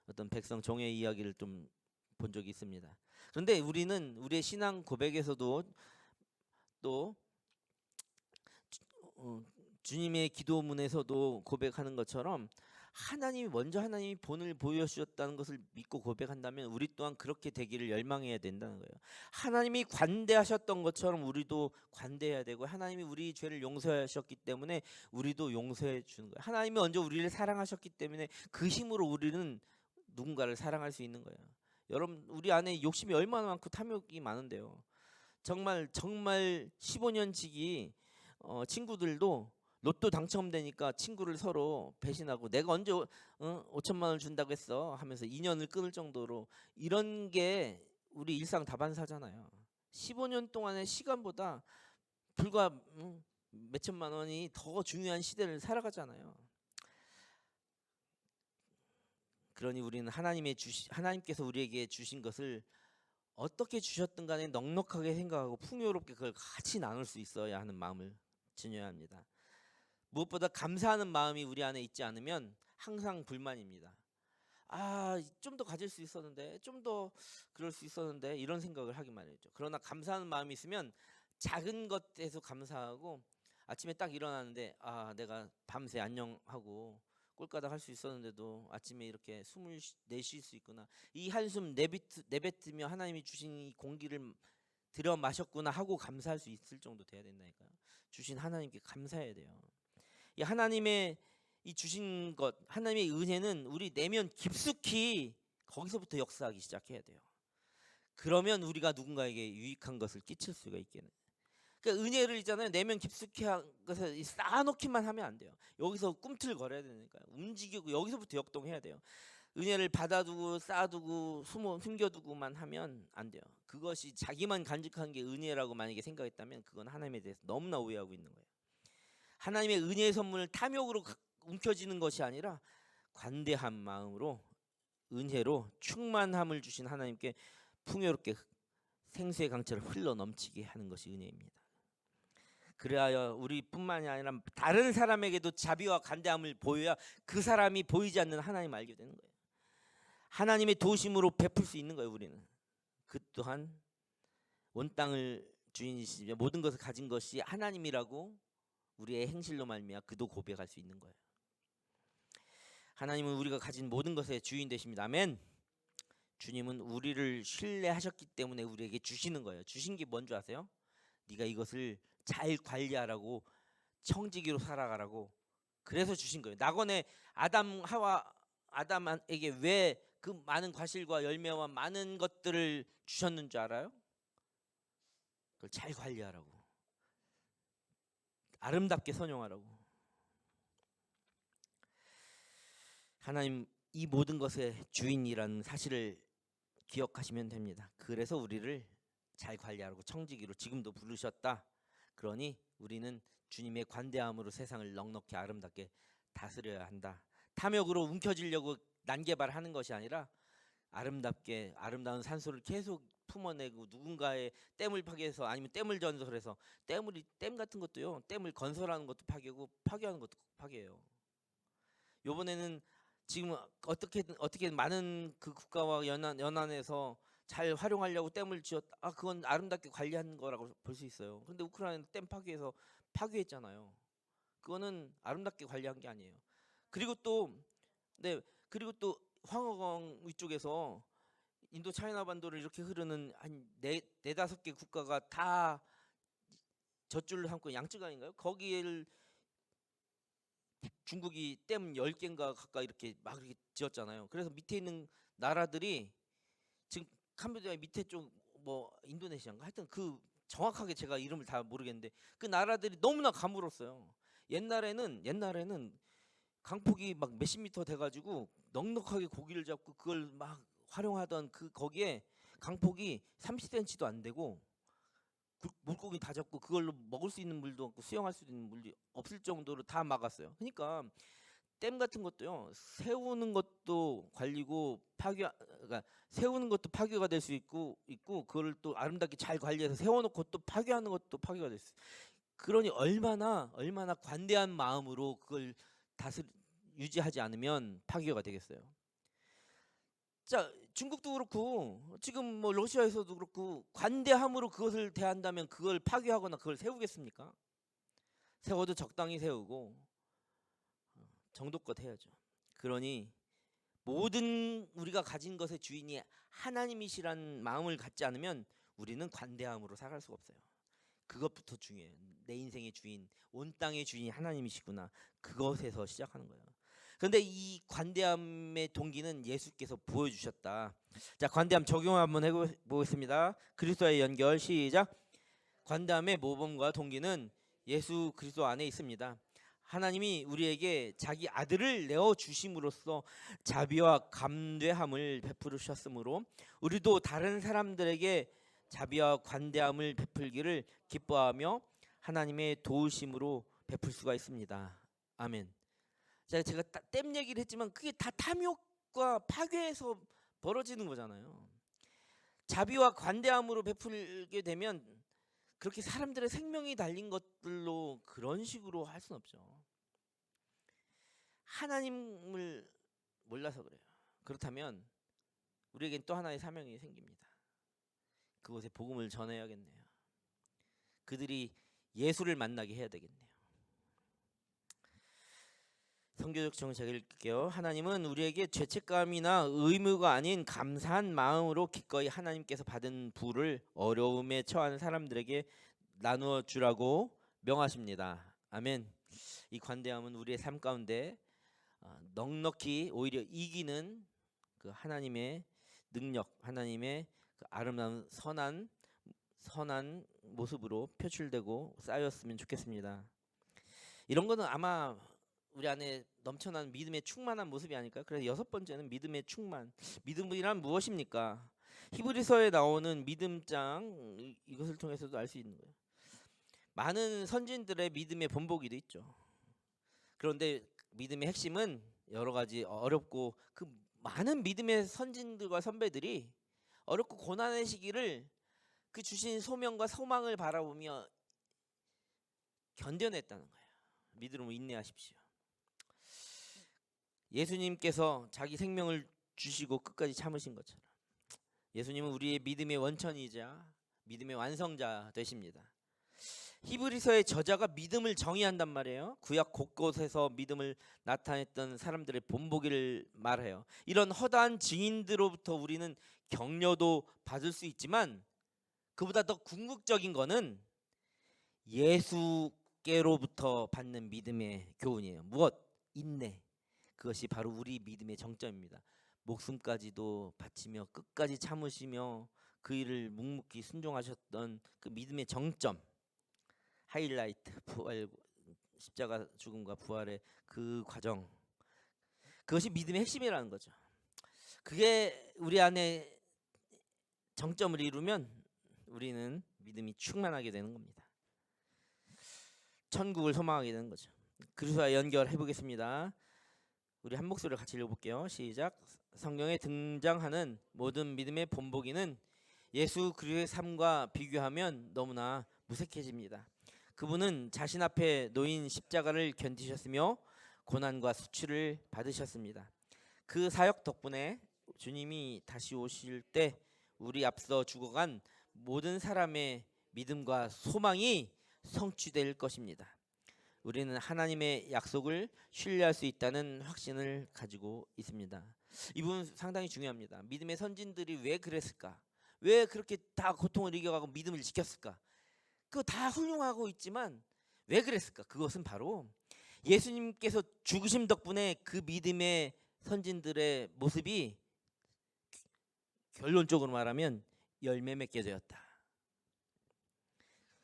어떤 백성 종의 이야기를 좀 본 적이 있습니다. 그런데 우리는 우리의 신앙 고백에서도 또 주님의 기도문에서도 고백하는 것처럼 하나님이 먼저 하나님이 본을 보여주셨다는 것을 믿고 고백한다면 우리 또한 그렇게 되기를 열망해야 된다는 거예요. 하나님이 관대하셨던 것처럼 우리도 관대해야 되고, 하나님이 우리 죄를 용서하셨기 때문에 우리도 용서해 주는 거예요. 하나님이 먼저 우리를 사랑하셨기 때문에 그 힘으로 우리는 누군가를 사랑할 수 있는 거예요. 여러분, 우리 안에 욕심이 얼마나 많고 탐욕이 많은데요. 정말 15년치기 친구들도 로또 당첨되니까 친구를 서로 배신하고 내가 언제 5천만 원을 준다고 했어 하면서 인연을 끊을 정도로, 이런 게 우리 일상 다반사잖아요. 15년 동안의 시간보다 불과 몇천만 원이 더 중요한 시대를 살아가잖아요. 그러니 우리는 하나님께서 우리에게 주신 것을 어떻게 주셨든 간에 넉넉하게 생각하고 풍요롭게 그걸 같이 나눌 수 있어야 하는 마음을 지녀야 합니다. 무엇보다 감사하는 마음이 우리 안에 있지 않으면 항상 불만입니다. 좀 더 가질 수 있었는데, 좀 더 그럴 수 있었는데, 이런 생각을 하기 마련이죠. 그러나 감사하는 마음이 있으면 작은 것에서 감사하고, 아침에 딱 일어나는데 내가 밤새 안녕하고 꼴까닥 할 수 있었는데도 아침에 이렇게 숨을 내쉴 수 있구나, 이 한숨 내뱉으며 하나님이 주신 이 공기를 들여 마셨구나 하고 감사할 수 있을 정도 돼야 된다니까요. 주신 하나님께 감사해야 돼요. 이 하나님의 이 주신 것, 하나님의 은혜는 우리 내면 깊숙이 거기서부터 역사하기 시작해야 돼요. 그러면 우리가 누군가에게 유익한 것을 끼칠 수가 있겠네. 그러니까 은혜를 있잖아요. 내면 깊숙이 한 것을 쌓아놓기만 하면 안 돼요. 여기서 꿈틀거려야 되니까요. 움직이고 여기서부터 역동해야 돼요. 은혜를 받아두고 쌓아두고 숨겨두고만 하면 안 돼요. 그것이 자기만 간직하는 게 은혜라고 만약에 생각했다면 그건 하나님에 대해서 너무나 오해하고 있는 거예요. 하나님의 은혜의 선물을 탐욕으로 움켜쥐는 것이 아니라 관대한 마음으로 은혜로 충만함을 주신 하나님께 풍요롭게 생수의 강처럼 흘러 넘치게 하는 것이 은혜입니다. 그래야 우리뿐만이 아니라 다른 사람에게도 자비와 관대함을 보여야 그 사람이 보이지 않는 하나님을 알게 되는 거예요. 하나님의 도심으로 베풀 수 있는 거예요. 우리는 그 또한 온 땅을 주인이시며 모든 것을 가진 것이 하나님이라고 우리의 행실로 말미암아 그도 고백할 수 있는 거예요. 하나님은 우리가 가진 모든 것의 주인 되십니다. 아멘. 주님은 우리를 신뢰하셨기 때문에 우리에게 주시는 거예요. 주신 게 뭔지 아세요? 네가 이것을 잘 관리하라고, 청지기로 살아가라고, 그래서 주신 거예요. 낙원에 아담에게 왜 그 많은 과실과 열매와 많은 것들을 주셨는 줄 알아요? 그걸 잘 관리하라고, 아름답게 선용하라고. 하나님 이 모든 것의 주인이라는 사실을 기억하시면 됩니다. 그래서 우리를 잘 관리하라고 청지기로 지금도 부르셨다. 그러니 우리는 주님의 관대함으로 세상을 넉넉히 아름답게 다스려야 한다. 탐욕으로 움켜쥐려고 난개발하는 것이 아니라 아름답게 아름다운 산소를 계속 품어내고 누군가의 댐을 파괴해서 아니면 댐을 전설해서 댐 같은 것도요. 댐을 건설하는 것도 파괴고 파괴하는 것도 파괴예요. 요번에는 지금 어떻게 많은 그 국가와 연안에서 잘 활용하려고 댐을 지었다. 그건 아름답게 관리한 거라고 볼 수 있어요. 근데 우크라이나는 댐 파괴해서 파괴했잖아요. 그거는 아름답게 관리한 게 아니에요. 그리고 또 그리고 또 황허강 위쪽에서 인도 차이나 반도를 이렇게 흐르는 한 네다섯 개 국가가 다 젖줄을 삼고 양쯔강인가요? 거기를 중국이 댐 10개인가 가까이 이렇게 막 이렇게 지었잖아요. 그래서 밑에 있는 나라들이 지금 캄보디아 밑에 쪽 뭐 인도네시아인가 하여튼 그 정확하게 제가 이름을 다 모르겠는데 그 나라들이 너무나 가물었어요. 옛날에는 강폭이 막 몇십 미터 돼가지고 넉넉하게 고기를 잡고 그걸 막 활용하던 그 거기에 강폭이 30cm도 안 되고 물고기 다 잡고 그걸로 먹을 수 있는 물도 없고 수영할 수 있는 물이 없을 정도로 다 막았어요. 그러니까 댐 같은 것도요. 세우는 것도 관리고 그러니까 세우는 것도 파괴가 될 수 있고 그거를 또 아름답게 잘 관리해서 세워놓고 또 파괴하는 것도 파괴가 될 수. 그러니 얼마나 관대한 마음으로 그걸 유지하지 않으면 파괴가 되겠어요. 자, 중국도 그렇고 지금 뭐 러시아에서도 그렇고 관대함으로 그것을 대한다면 그걸 파괴하거나 그걸 세우겠습니까? 세워도 적당히 세우고 정도껏 해야죠. 그러니 모든 우리가 가진 것의 주인이 하나님이시란 마음을 갖지 않으면 우리는 관대함으로 살아갈 수가 없어요. 그것부터 중요해요. 내 인생의 주인, 온 땅의 주인이 하나님이시구나. 그것에서 시작하는 거예요. 그런데 이 관대함의 동기는 예수께서 보여주셨다. 자, 관대함 적용 한번 해보겠습니다. 그리스도와의 연결 시작. 관대함의 모범과 동기는 예수 그리스도 안에 있습니다. 하나님이 우리에게 자기 아들을 내어 주심으로써 자비와 감대함을 베푸셨으므로 우리도 다른 사람들에게 자비와 관대함을 베풀기를 기뻐하며 하나님의 도우심으로 베풀 수가 있습니다. 아멘. 자, 제가 댐 얘기를 했지만 그게 다 탐욕과 파괴에서 벌어지는 거잖아요. 자비와 관대함으로 베풀게 되면 그렇게 사람들의 생명이 달린 것들로 그런 식으로 할 수는 없죠. 하나님을 몰라서 그래요. 그렇다면 우리에겐 또 하나의 사명이 생깁니다. 그곳에 복음을 전해야겠네요. 그들이 예수를 만나게 해야 되겠네요. 성경적 정책 읽을게요. 하나님은 우리에게 죄책감이나 의무가 아닌 감사한 마음으로 기꺼이 하나님께서 받은 부를 어려움에 처한 사람들에게 나누어 주라고 명하십니다. 아멘. 이 관대함은 우리의 삶 가운데 넉넉히 오히려 이기는 그 하나님의 능력, 하나님의 그 아름다운 선한 모습으로 표출되고 쌓였으면 좋겠습니다. 이런 거는 아마 우리 안에 넘쳐나는 믿음의 충만한 모습이 아닐까? 그래서 6번째는 믿음의 충만. 믿음이란 무엇입니까? 히브리서에 나오는 믿음장 이것을 통해서도 알 수 있는 거예요. 많은 선진들의 믿음의 본보기도 있죠. 그런데 믿음의 핵심은 여러 가지 어렵고 그 많은 믿음의 선진들과 선배들이 어렵고 고난의 시기를 그 주신 소명과 소망을 바라보며 견뎌냈다는 거예요. 믿음으로 인내하십시오. 예수님께서 자기 생명을 주시고 끝까지 참으신 것처럼 예수님은 우리의 믿음의 원천이자 믿음의 완성자 되십니다. 히브리서의 저자가 믿음을 정의한단 말이에요. 구약 곳곳에서 믿음을 나타냈던 사람들의 본보기를 말해요. 이런 허다한 증인들로부터 우리는 격려도 받을 수 있지만 그보다 더 궁극적인 거는 예수께로부터 받는 믿음의 교훈이에요. 무엇? 인내. 그것이 바로 우리 믿음의 정점입니다. 목숨까지도 바치며 끝까지 참으시며 그 일을 묵묵히 순종하셨던 그 믿음의 정점, 하이라이트, 부활, 십자가 죽음과 부활의 그 과정, 그것이 믿음의 핵심이라는 거죠. 그게 우리 안에 정점을 이루면 우리는 믿음이 충만하게 되는 겁니다. 천국을 소망하게 되는 거죠. 그리스도와 연결해 보겠습니다. 우리 한 목소리를 같이 읽어볼게요. 시작. 성경에 등장하는 모든 믿음의 본보기는 예수 그리스도의 삶과 비교하면 너무나 무색해집니다. 그분은 자신 앞에 놓인 십자가를 견디셨으며 고난과 수치를 받으셨습니다. 그 사역 덕분에 주님이 다시 오실 때 우리 앞서 죽어간 모든 사람의 믿음과 소망이 성취될 것입니다. 우리는 하나님의 약속을 신뢰할 수 있다는 확신을 가지고 있습니다. 이 부분 상당히 중요합니다. 믿음의 선진들이 왜 그랬을까? 왜 그렇게 다 고통을 이겨가고 믿음을 지켰을까? 그거 다 훌륭하고 있지만 왜 그랬을까? 그것은 바로 예수님께서 죽으심 덕분에 그 믿음의 선진들의 모습이 결론적으로 말하면 열매 맺게 되었다.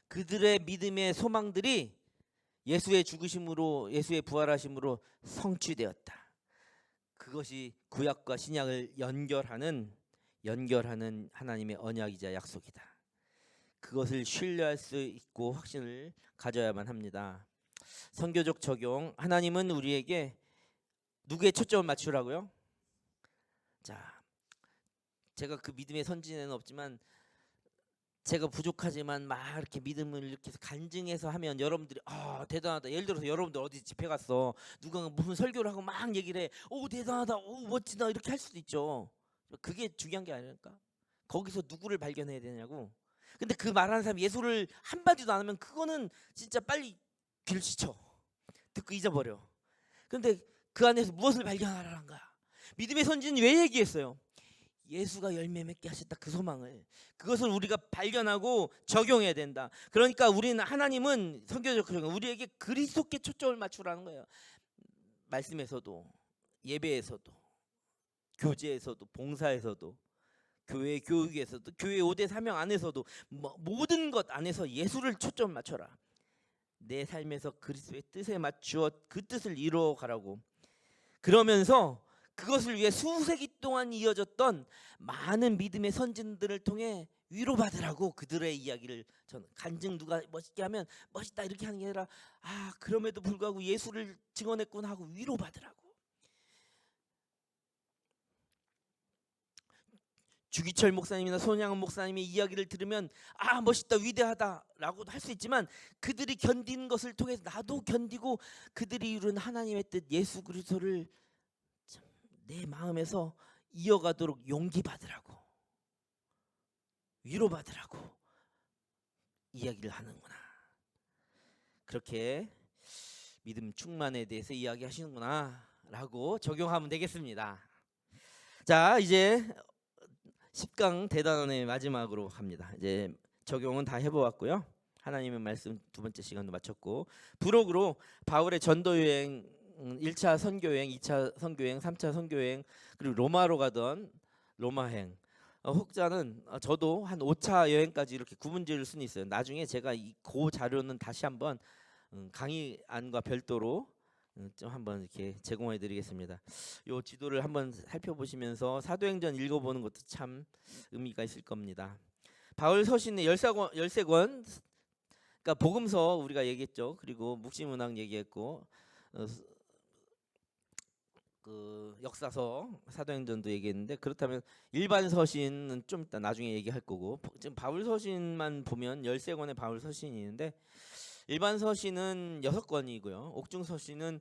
그들의 믿음의 소망들이 예수의 죽으심으로, 예수의 부활하심으로 성취되었다. 그것이 구약과 신약을 연결하는 하나님의 언약이자 약속이다. 그것을 신뢰할 수 있고 확신을 가져야만 합니다. 선교적 적용. 하나님은 우리에게 누구의 초점을 맞추라고요? 자, 제가 그 믿음의 선진에는 없지만 제가 부족하지만 막 이렇게 믿음을 이렇게 간증해서 하면 여러분들이 대단하다. 예를 들어서 여러분들 어디 집회 갔어. 누가 무슨 설교를 하고 막 얘기를 해. 오 대단하다. 오 멋지다. 이렇게 할 수도 있죠. 그게 중요한 게 아닐까? 거기서 누구를 발견해야 되냐고. 근데 그 말하는 사람이 예수를 한마디도 안 하면 그거는 진짜 빨리 귀를 씻어. 듣고 잊어버려. 근데 그 안에서 무엇을 발견하라는 거야. 믿음의 선지는 왜 얘기했어요? 예수가 열매 맺게 하셨다. 그 소망을, 그것을 우리가 발견하고 적용해야 된다. 그러니까 우리는, 하나님은 선교적 적용, 우리에게 그리스도께 초점을 맞추라는 거예요. 말씀에서도, 예배에서도, 교제에서도, 봉사에서도, 교회 교육에서도, 교회 5대 사명 안에서도, 모든 것 안에서 예수를 초점 맞춰라. 내 삶에서 그리스도의 뜻에 맞추어 그 뜻을 이루어 가라고. 그러면서 그것을 위해 수세기 동안 이어졌던 많은 믿음의 선진들을 통해 위로받으라고. 그들의 이야기를 저는 간증, 누가 멋있게 하면 멋있다 이렇게 하는 게 아니라 그럼에도 불구하고 예수를 증언했구나 하고 위로받으라고. 주기철 목사님이나 손양은 목사님의 이야기를 들으면 멋있다 위대하다라고도 할 수 있지만, 그들이 견디는 것을 통해서 나도 견디고 그들이 이룬 하나님의 뜻 예수 그리스도를 내 마음에서 이어가도록 용기 받으라고, 위로받으라고 이야기를 하는구나. 그렇게 믿음 충만에 대해서 이야기하시는구나 라고 적용하면 되겠습니다. 자, 이제 10강 대단원의 마지막으로 갑니다. 이제 적용은 다 해보았고요. 하나님의 말씀 두 번째 시간도 마쳤고, 부록으로 바울의 전도 여행, 1차 선교여행, 2차 선교여행, 3차 선교여행, 그리고 로마로 가던 로마행, 혹자는 저도 한 5차 여행까지 이렇게 구분 지을 수는 있어요. 나중에 제가 그 자료는 다시 한번 강의안과 별도로 좀 한번 이렇게 제공해 드리겠습니다. 요 지도를 한번 살펴보시면서 사도행전 읽어보는 것도 참 의미가 있을 겁니다. 바울 서신의 13권, 그러니까 복음서 우리가 얘기했죠. 그리고 묵시문학 얘기했고, 그 역사서 사도행전도 얘기했는데, 그렇다면 일반 서신은 좀 이따 나중에 얘기할 거고, 지금 바울 서신만 보면 13권의 바울 서신이 있는데, 일반 서신은 6권이고요. 옥중 서신은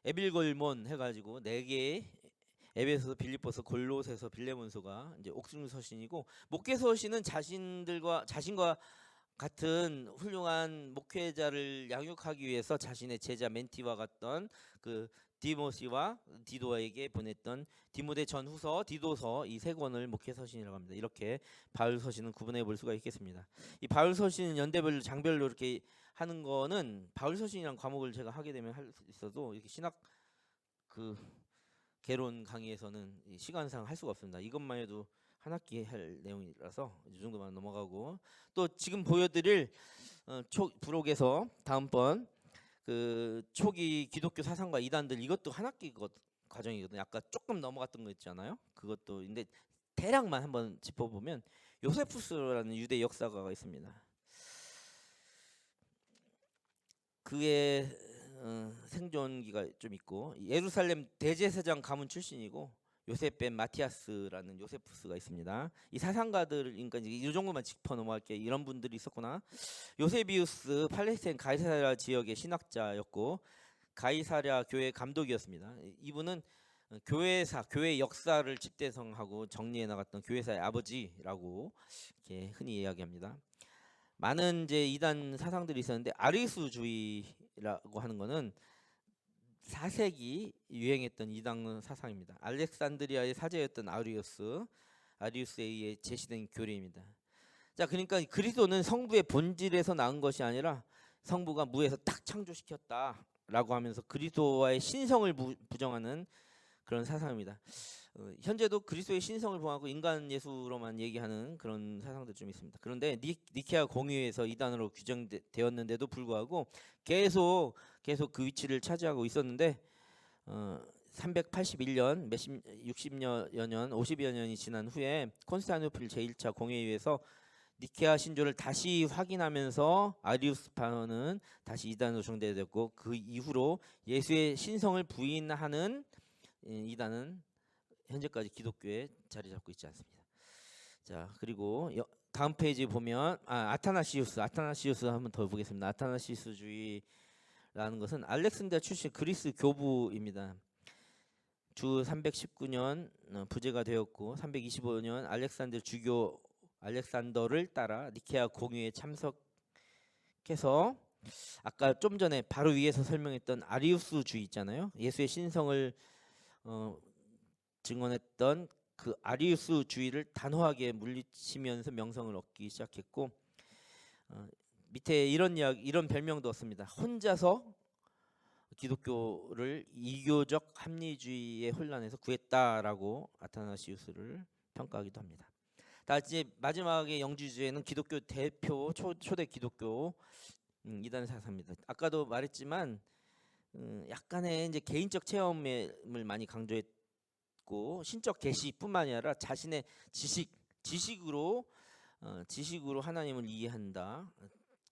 에빌골몬 해가지고 4개, 에베소, 빌립보서, 골로새서, 빌레몬서가 이제 옥중 서신이고, 목회 서신은 자신과 같은 훌륭한 목회자를 양육하기 위해서 자신의 제자 멘티와 같던 그 디모시와 디도에게 보냈던 디모데 전후서, 디도서, 이 3권을 목회 서신이라고 합니다. 이렇게 바울 서신은 구분해 볼 수가 있겠습니다. 이 바울 서신은 연대별로, 장별로 이렇게 하는 거는, 바울 서신이란 과목을 제가 하게 되면 할 수 있어도 이렇게 신학 그 개론 강의에서는 시간상 할 수가 없습니다. 이것만 해도 한 학기 할 내용이라서 이 정도만 넘어가고, 또 지금 보여드릴 부록에서 다음번 그 초기 기독교 사상과 이단들, 이것도 한 학기 과정이거든요. 아까 조금 넘어갔던 거 있잖아요. 그것도 근데 대략만 한번 짚어보면, 요세푸스라는 유대 역사가가 있습니다. 그의 생존기가 좀 있고, 예루살렘 대제사장 가문 출신이고, 요셉 벤 마티아스라는 요세푸스가 있습니다. 이 사상가들, 그러니까 이제 이 정도만 짚어 넘어갈게. 이런 분들이 있었구나. 요세비우스 팔레스타인 가이사랴 지역의 신학자였고 가이사랴 교회 감독이었습니다. 이분은 교회사, 교회 역사를 집대성하고 정리해 나갔던 교회사의 아버지라고 이렇게 흔히 이야기합니다. 많은 이제 이단 사상들이 있었는데 아리우스주의라고 하는 거는 4세기 유행했던 이단 사상입니다. 알렉산드리아의 사제였던 아리우스에 의해 제시된 교리입니다. 자, 그러니까 그리스도는 성부의 본질에서 나온 것이 아니라 성부가 무에서 딱 창조시켰다라고 하면서 그리스도와의 신성을 부정하는 그런 사상입니다. 현재도 그리스도의 신성을 부정하고 인간 예수로만 얘기하는 그런 사상들 좀 있습니다. 그런데 니케아 공의회에서 이단으로 규정되었는데도 불구하고 계속 그 위치를 차지하고 있었는데 381년 60여 년 50여 년이 지난 후에 콘스탄티노플 제1차 공회의에서 니케아 신조를 다시 확인하면서 아리우스파는 다시 이단으로 정대되었고 그 이후로 예수의 신성을 부인하는 이단은 현재까지 기독교에 자리 잡고 있지 않습니다. 자, 그리고 다음 페이지 보면 아타나시우스 한번 더 보겠습니다. 아타나시우스주의라는 것은 알렉산드리아 출신 그리스 교부입니다. 주 319년 부제가 되었고 325년 알렉산더를 따라 니케아 공의회에 참석해서 아까 좀 전에 바로 위에서 설명했던 아리우스주의 있잖아요. 예수의 신성을 증언했던 그 아리우스주의를 단호하게 물리치면서 명성을 얻기 시작했고 밑에 이런 별명도 얻습니다. 혼자서 기독교를 이교적 합리주의의 혼란에서 구했다라고 아타나시우스를 평가하기도 합니다. 다 이제 마지막에 영지주의는 기독교 대표 초대 기독교 이단 사상입니다. 아까도 말했지만 약간의 이제 개인적 체험을 많이 강조했고 신적 계시뿐만 아니라 자신의 지식으로 하나님을 이해한다.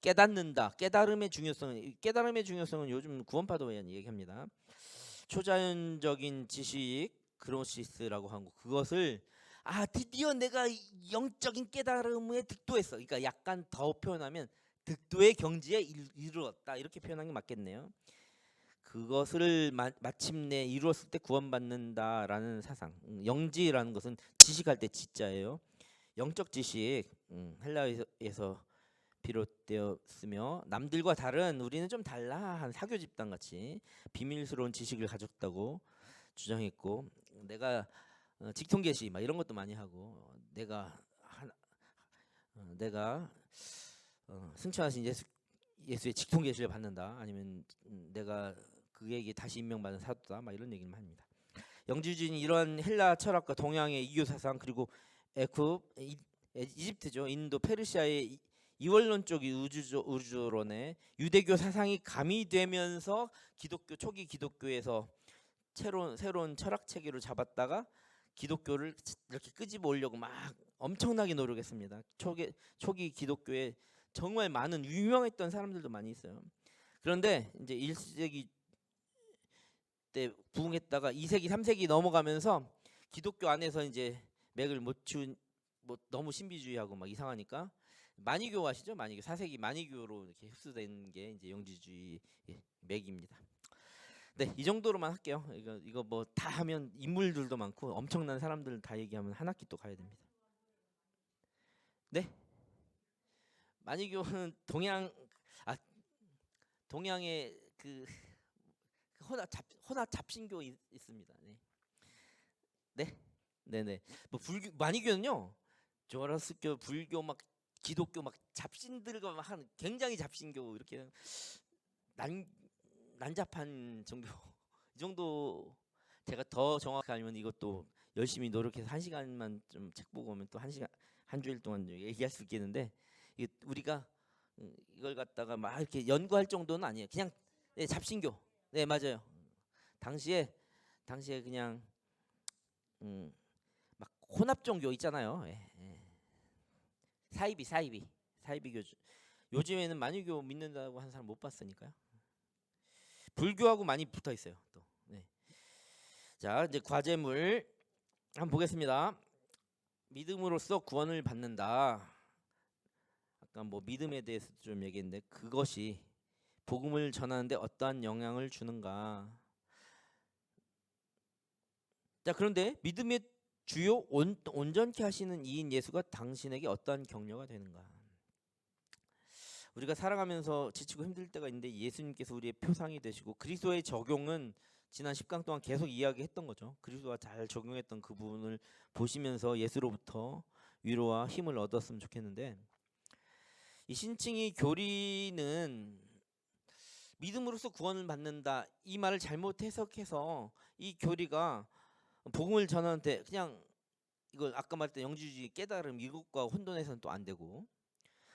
깨닫는다. 깨달음의 중요성은 요즘 구원파도 얘기합니다. 초자연적인 지식 그노시스라고 하고 그것을 드디어 내가 영적인 깨달음에 득도했어. 그러니까 약간 더 표현하면 득도의 경지에 이르렀다. 이렇게 표현하는 게 맞겠네요. 그것을 마침내 이루었을 때 구원받는다라는 사상. 영지라는 것은 지식할 때 지자예요. 영적 지식 헬라에서 비롯되었으며 남들과 다른 우리는 좀 달라 한 사교 집단 같이 비밀스러운 지식을 가졌다고 주장했고 내가 직통계시 막 이런 것도 많이 하고 내가 승천하신 예수의 직통계시를 받는다 아니면 내가 그에게 다시 임명받은 사도다 막 이런 얘기를 합니다. 영지주의는 이러한 헬라 철학과 동양의 이교 사상 그리고 이집트죠. 인도 페르시아의 이원론적 우주론에 유대교 사상이 가미되면서 초기 기독교에서 새로운 철학 체계를 잡았다가 기독교를 이렇게 끄집어 오려고 막 엄청나게 노력했습니다. 초기 기독교에 정말 많은 유명했던 사람들도 많이 있어요. 그런데 이제 1세기 때 부흥했다가 2세기, 3세기 넘어가면서 기독교 안에서 이제 맥을 못 너무 신비주의하고 막 이상하니까 마니교 아시죠? 마니교 4세기 마니교로 이렇게 흡수된 게 이제 영지주의 맥입니다. 네, 이 정도로만 할게요. 이거 뭐 다 하면 인물들도 많고 엄청난 사람들 다 얘기하면 한 학기 또 가야 됩니다. 네, 마니교는 동양의 그 혼합 잡신교 있습니다. 네. 뭐 마니교는요, 조라스교, 불교 막 기독교 막 잡신들과 막 하는 굉장히 잡신교 이렇게 난잡한 종교 이 정도. 제가 더 정확히 알면 이것도 열심히 노력해서 1시간만 좀 책 보고 오면 또 1시간 한 주일 동안 얘기할 수 있겠는데 우리가 이걸 갖다가 막 이렇게 연구할 정도는 아니에요. 그냥 잡신교. 네, 맞아요. 당시에 그냥 막 혼합 종교 있잖아요. 사이비 교주. 요즘에는 마니교 믿는다고 하는 사람 못 봤으니까요. 불교하고 많이 붙어 있어요. 또. 네. 자, 이제 과제물 한번 보겠습니다. 믿음으로써 구원을 받는다. 아까 뭐 믿음에 대해서 좀 얘기했는데 그것이 복음을 전하는데 어떠한 영향을 주는가. 자, 그런데 믿음의 주요 온전케 하시는 이인 예수가 당신에게 어떠한 격려가 되는가. 우리가 살아가면서 지치고 힘들 때가 있는데 예수님께서 우리의 표상이 되시고 그리스도의 적용은 지난 10강 동안 계속 이야기했던 거죠. 그리스도가 잘 적용했던 그 부분을 보시면서 예수로부터 위로와 힘을 얻었으면 좋겠는데, 이 신칭의 교리는 믿음으로써 구원을 받는다 이 말을 잘못 해석해서 이 교리가 복음을 전하는데 그냥 이걸 아까 말했던 영지주의 깨달음 이것과 혼돈해서는 또 안 되고,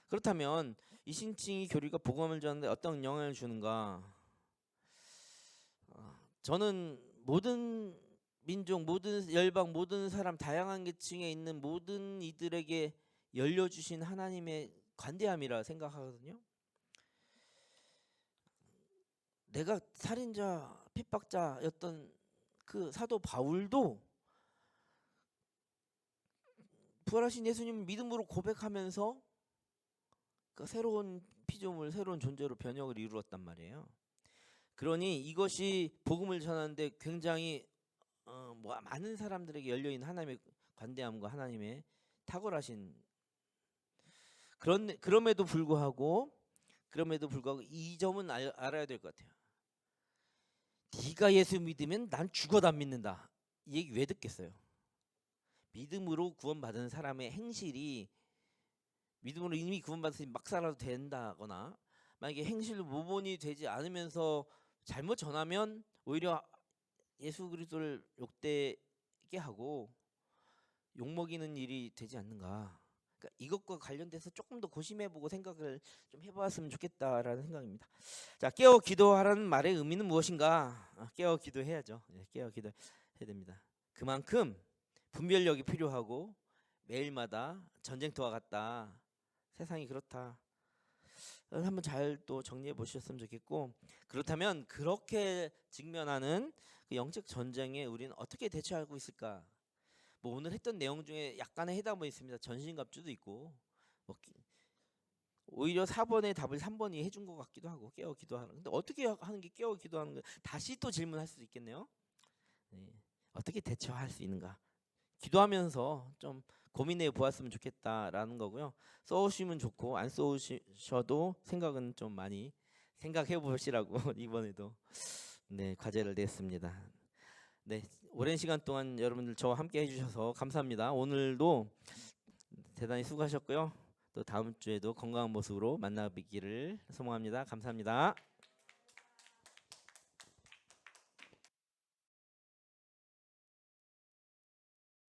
그렇다면 이 신칭의 교리가 복음을 전하는데 어떤 영향을 주는가. 저는 모든 민족, 모든 열방, 모든 사람, 다양한 계층에 있는 모든 이들에게 열려주신 하나님의 관대함이라 생각하거든요. 내가 살인자, 핍박자였던 그 사도 바울도 부활하신 예수님 믿음으로 고백하면서 그 새로운 피조물, 새로운 존재로 변혁을 이루었단 말이에요. 그러니 이것이 복음을 전하는데 굉장히 많은 사람들에게 열려있는 하나님의 관대함과 하나님의 탁월하신 그럼에도 불구하고 이 점은 알아야 될 것 같아요. 네가 예수 믿으면 난 죽어도 안 믿는다. 이 얘기 왜 듣겠어요? 믿음으로 구원받은 사람의 행실이 믿음으로 이미 구원받았으니 막 살아도 된다거나, 만약에 행실로 모본이 되지 않으면서 잘못 전하면 오히려 예수 그리스도를 욕되게 하고 욕먹이는 일이 되지 않는가. 그러니까 이것과 관련돼서 조금 더 고심해보고 생각을 좀 해보았으면 좋겠다라는 생각입니다. 자, 깨어 기도하라는 말의 의미는 무엇인가? 깨어 기도해야죠. 깨어 기도해야 됩니다. 그만큼 분별력이 필요하고 매일마다 전쟁터와 같다. 세상이 그렇다. 한번 잘 또 정리해 보셨으면 좋겠고, 그렇다면 그렇게 직면하는 그 영적 전쟁에 우리는 어떻게 대처하고 있을까? 뭐 오늘 했던 내용 중에 약간의 해답은 있습니다. 전신갑주도 있고, 뭐 오히려 4번의 답을 3번이 해준 것 같기도 하고, 깨어 기도하는. 근데 어떻게 하는 게 깨어 기도하는 거? 다시 또 질문할 수도 있겠네요. 네. 어떻게 대처할 수 있는가? 기도하면서 좀 고민해 보았으면 좋겠다라는 거고요. 써오시면 좋고 안 써오셔도 생각은 좀 많이 생각해 보시라고 이번에도 과제를 냈습니다. 오랜 시간 동안 여러분들 저와 함께 해주셔서 감사합니다. 오늘도 대단히 수고하셨고요. 또 다음 주에도 건강한 모습으로 만나 뵙기를 소망합니다. 감사합니다.